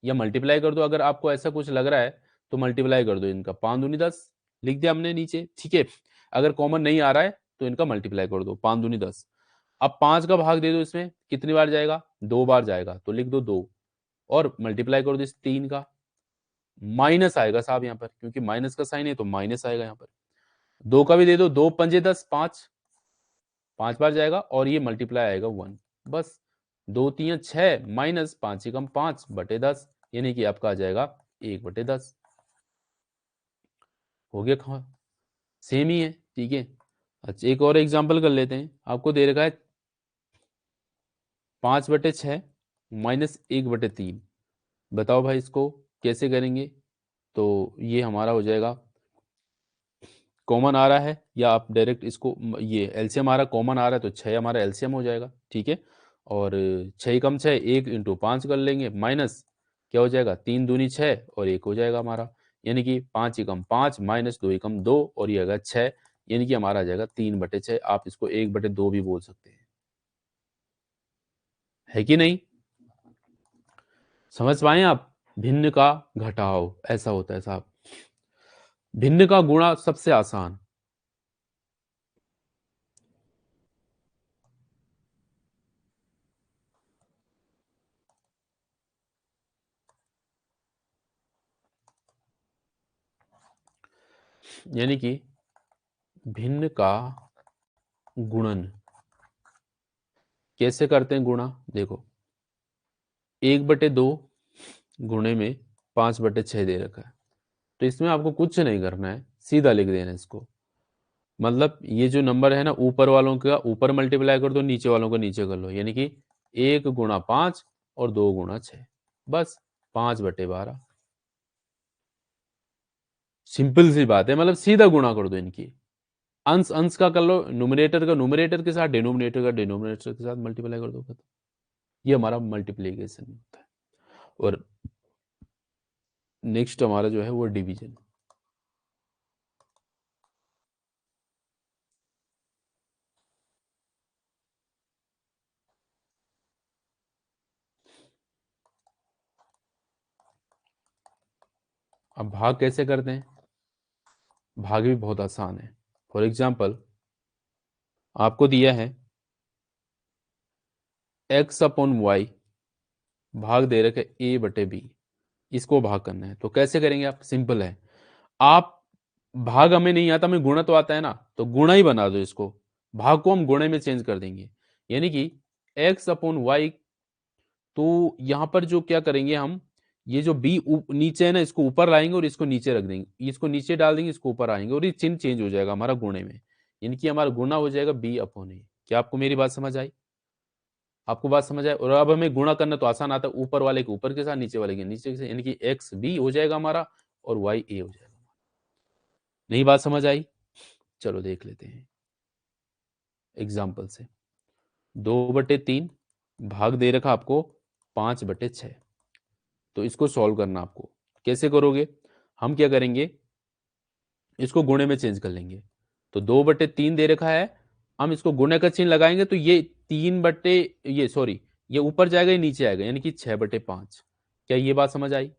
या मल्टीप्लाई कर दो, अगर आपको ऐसा कुछ लग रहा है तो मल्टीप्लाई कर दो इनका, 5 दूनी 10 लिख दिया हमने नीचे, ठीक है। अगर कॉमन नहीं आ रहा है तो इनका मल्टीप्लाई कर दो, 5 दूनी 10। अब 5 का भाग दे दो, इसमें कितनी बार जाएगा, 2 बार जाएगा, तो लिख दो 2, और मल्टीप्लाई कर दो इस 3 का, माइनस आएगा साहब यहाँ पर, क्योंकि माइनस का साइन है तो माइनस आएगा यहाँ पर। 2 का भी दे दो, 2 पंजे 10, 5 5 बार जाएगा, और ये मल्टीप्लाई आएगा 1, बस 2 3 6 माइनस 5 एकम 5/10, यानी कि आपका आ जाएगा 1/10, हो गया कहाँ, सेम ही है, ठीक है। अच्छा एक और एग्जांपल कर लेते हैं, आपको दे रखा है 5/6 -1/3, बताओ भाई इसको कैसे करेंगे। तो ये हमारा हो जाएगा, कॉमन आ रहा है या आप डायरेक्ट इसको ये एलसीएम आ रहा है, कॉमन आ रहा है तो 6 हमारा एलसीएम हो जाएगा, ठीक है। और 6 कम 6 1 इंटू 5 कर लेंगे, माइनस क्या हो जाएगा 3 दूनी 6 और 1 हो जाएगा हमारा, यानी कि 5 एकम 5 माइनस 2 एकम 2 और ये आएगा 6, यानी कि हमारा आ जाएगा 3/6। आप इसको 1/2 भी बोल सकते हैं, है कि नहीं। समझ पाए आप। भिन्न का घटाव ऐसा होता है साहब, भिन्न का गुणा सबसे आसान। यानी कि भिन्न का गुणन कैसे करते हैं गुणा, देखो 1/2 गुणे में 5/6 दे रखा है, तो इसमें आपको कुछ नहीं करना है, सीधा लिख देना इसको। मतलब ये जो नंबर है ना, ऊपर वालों का ऊपर मल्टीप्लाई कर दो, नीचे वालों को नीचे कर लो, यानी कि 1 गुणा 5 और 2 गुणा 6, बस 5/12। सिंपल सी बात है, मतलब सीधा गुणा कर दो इनकी। अंश अंश का कर लो, न्यूमरेटर का न्यूमरेटर के साथ, डिनोमिनेटर का डिनोमिनेटर के साथ मल्टीप्लाई कर दो, खत्म। ये हमारा मल्टीप्लीकेशन होता है। और नेक्स्ट हमारा जो है वो डिवीजन। अब भाग कैसे करते हैं, भाग भी बहुत आसान है। फॉर एग्जाम्पल आपको दिया है x/y, भाग दे रखे a/b, इसको भाग करना है। तो कैसे करेंगे आप, सिंपल है। आप भाग हमें नहीं आता, हमें गुणा तो आता है ना, तो गुणा ही बना दो इसको, भाग को हम गुणे में चेंज कर देंगे, यानी कि x/y। तो यहां पर जो क्या करेंगे हम, ये जो b नीचे है ना, इसको ऊपर लाएंगे और इसको नीचे रख देंगे, इसको नीचे डाल देंगे, इसको ऊपर आएंगे और ये चिन्ह चेंज हो जाएगा हमारा गुणे में, यानी कि हमारा गुणा हो जाएगा b/a। क्या आपको मेरी बात समझ आई, आपको बात समझ आए। और अब हमें गुणा करना तो आसान आता है, ऊपर वाले के ऊपर के साथ, नीचे वाले के नीचे के साथ, यानी कि एक्स बी हो जाएगा हमारा और वाई ए हो जाएगा। नहीं बात समझ आई, चलो देख लेते हैं एग्जाम्पल से। 2/3 भाग दे रखा आपको 5/6, तो इसको सॉल्व करना आपको, कैसे करोगे, हम क्या करेंगे, इसको गुणे में चेंज कर लेंगे। तो 2/3 दे रखा है, हम इसको गुणे का चिन्ह लगाएंगे तो ये 3 ये सॉरी, ये ऊपर जाएगा, ये नीचे आएगा, यानी कि 6/5। क्या ये बात समझ आई।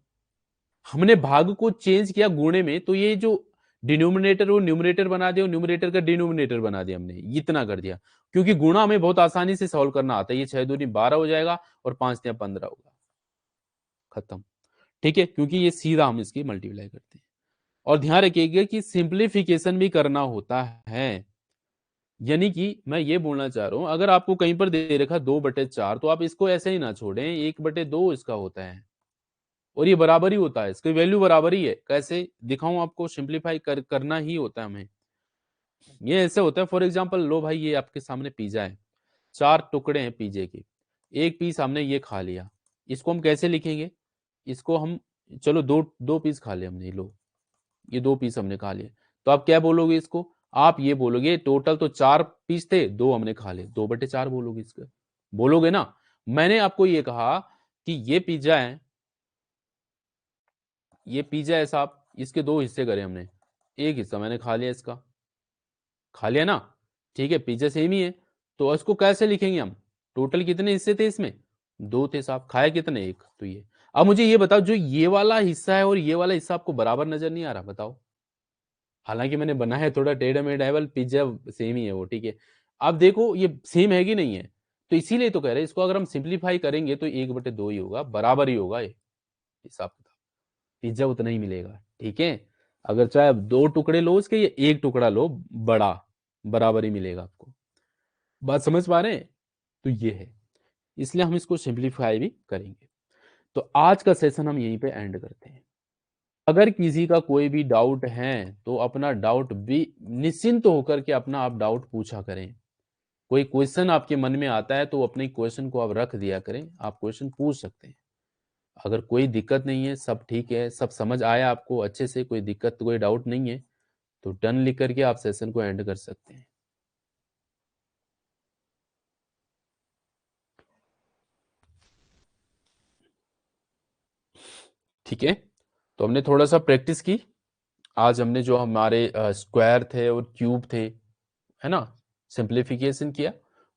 हमने भाग को चेंज किया गुणे में, तो ये जो डिनोमिनेटर वो न्यूमरेटर बना दिया, न्यूमरेटर का डिनोमिनेटर बना दिया, हमने इतना कर दिया। क्योंकि गुणा हमें बहुत आसानी से सॉल्व करना आता है, ये 6×2=12 हो जाएगा और 5×3=15 होगा, खत्म। ठीक है, क्योंकि ये सीधा हम इसकी मल्टीप्लाई करते हैं। और ध्यान रखिएगा कि सिंप्लीफिकेशन भी करना होता है, यानी कि मैं ये बोलना चाह रहा हूं, अगर आपको कहीं पर दे रखा 2/4, तो आप इसको ऐसे ही ना छोड़ें, 1/2 इसका होता है और ये बराबर ही होता है, इसकी वैल्यू बराबर ही है। कैसे दिखाऊं आपको, सिंप्लीफाई करना ही होता है हमें। ये ऐसे होता है, फॉर एग्जांपल लो भाई, ये आपके सामने पिज्जा है, 4 टुकड़े हैं पिज्जे के, एक पीस हमने ये खा लिया, इसको हम कैसे लिखेंगे, इसको हम, चलो दो दो पीस खा लिया हमने, लो ये 2 पीस हमने खा लिए, तो आप क्या बोलोगे इसको, आप ये बोलोगे टोटल तो 4 पीस थे, 2 हमने खा लिए, 2/4 बोलोगे इसका, बोलोगे ना। मैंने आपको ये कहा कि ये पिज्जा है, ये पिज्जा है साहब, इसके 2 हिस्से करे हमने, एक हिस्सा मैंने खा लिया, इसका खा लिया ना, ठीक है, पिज्जा सेम ही है। तो इसको कैसे लिखेंगे हम, टोटल कितने हिस्से थे इसमें, 2 थे साहब, खाया कितने, एक, तो ये। अब मुझे ये बताओ, जो ये वाला हिस्सा है और ये वाला हिस्सा आपको बराबर नजर नहीं आ रहा, बताओ। हालांकि मैंने बनाया है थोड़ा टेढ़ा मेढ़ा है, पिज्जा सेम ही है वो, ठीक है। अब देखो ये सेम है कि नहीं है, तो इसीलिए तो कह रहे हैं, इसको अगर हम सिंप्लीफाई करेंगे तो 1/2 ही होगा, बराबर ही होगा, ये हिसाब किताब, पिज्जा उतना ही मिलेगा, ठीक है। अगर चाहे अब 2 टुकड़े लो उसके या एक टुकड़ा लो बड़ा, बराबर ही मिलेगा आपको। बात समझ पा रहे हैं, तो ये है, इसलिए हम इसको सिंप्लीफाई भी करेंगे। तो आज का सेशन हम यहीं पे एंड करते हैं। अगर किसी का कोई भी डाउट है तो अपना डाउट भी निश्चिंत होकर के अपना आप डाउट पूछा करें। कोई क्वेश्चन आपके मन में आता है तो अपने क्वेश्चन को आप रख दिया करें, आप क्वेश्चन पूछ सकते हैं। अगर कोई दिक्कत नहीं है, सब ठीक है, सब समझ आया आपको अच्छे से, कोई दिक्कत, कोई डाउट नहीं है, तो डन लिख कर के आप सेशन को एंड कर सकते हैं। ठीक है? तो हमने थोड़ा-सा प्रैक्टिस की। आज हमने जो हमारे स्क्वायर थे और क्यूब थे, है ना? सिम्प्लिफिकेशन किया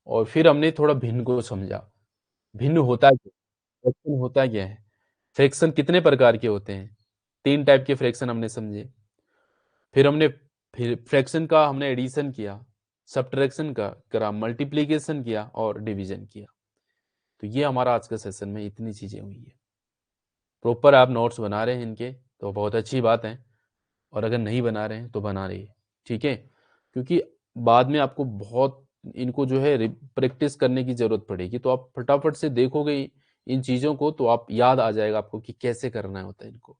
और फिर हमने थोड़ा भिन्न को समझा। भिन्न होता क्या है? फ्रैक्शन होता क्या है? फ्रैक्शन कितने प्रकार के होते हैं? 3 टाइप के फ्रैक्शन हमने समझे। फिर फ्रैक्शन का हमने एडिशन किया, सब्ट्रैक्शन का करा, मल्टीप्लिकेशन किया और डिवीज़न किया। तो ये हमारा आज का सेशन में इतनी चीज़ें हुई हैं। प्रॉपर आप नोट्स बना रहे हैं इनके, तो बहुत अच्छी बात है और अगर नहीं बना रहे हैं, तो बना रहिए, ठीक है? क्योंकि बाद में आपको बहुत इनको जो है प्रैक्टिस करने की ज़रूरत पड़ेगी, तो आप फटाफट से देखोगे इन चीज़ों को, तो आप याद आ जाएगा आपको कि कैसे करना होता है इनको।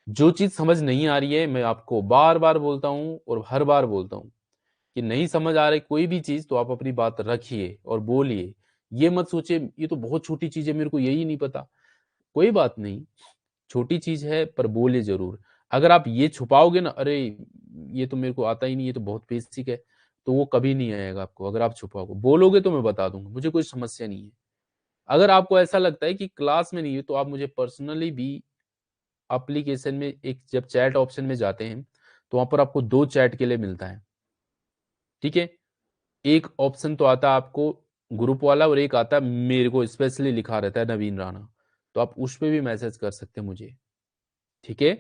जो चीज़ समझ नहीं आ रही है, मैं आपको बार-बार बोलता हूँ और हर बार बोलता हूँ कि नहीं समझ आ रही कोई भी चीज़, तो आप अपनी बात रखिए और बोलिए। ये मत सोचिए, ये तो बहुत छोटी चीज़ है, मेरे को यही नहीं पता। कोई बात नहीं, छोटी चीज़ है पर बोलिए ज़रूर। अगर आप ये छुपाओगे ना, अरे! ये तो मेरे को आता ही नहीं, ये तो बहुत बेसिक है, तो वो कभी नहीं आएगा आपको अगर आप छुपाओगे। बोलोगे तो मैं बता दूँगा, मुझे कोई समस्या नहीं है। अगर आपको ऐसा लगता है कि क्लास में नहीं है, तो आप मुझे पर्सनली भी एप्लीकेशन में एक जब चैट ऑप्शन में जाते हैं, तो वहाँ पर आपको 2 चैट के लिए मिलता है, ठीक है? एक ऑप्शन तो आता है आपको ग्रुप वाला और एक आता है मेरे को स्पेशली लिखा रहता है नवीन राणा, तो आप उस पे भी मैसेज कर सकते हैं मुझे, ठीक है?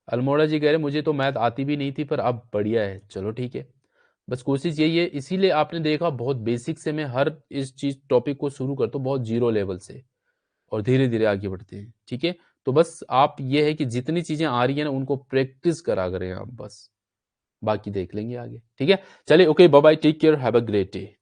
अल्मोड़ा जी कह रहे मुझे तो मैथ आती भी नहीं थी पर अब बढ़िया है, चलो ठीक है। बस कोशिश यही है, इसीलिए आपने देखा बहुत बेसिक से मैं हर इस चीज़ टॉपिक को शुरू करता हूँ बहुत ज़ीरो लेवल से और धीरे-धीरे आगे बढ़ते हैं, ठीक है? तो बस आप ये है कि जितनी चीज़ें आ रही हैं ना उनको प्रैक्टिस करा करें आप बस, बाकी देख लेंगे आगे, ठीक है? चलिए okay bye bye, take care, have a great day.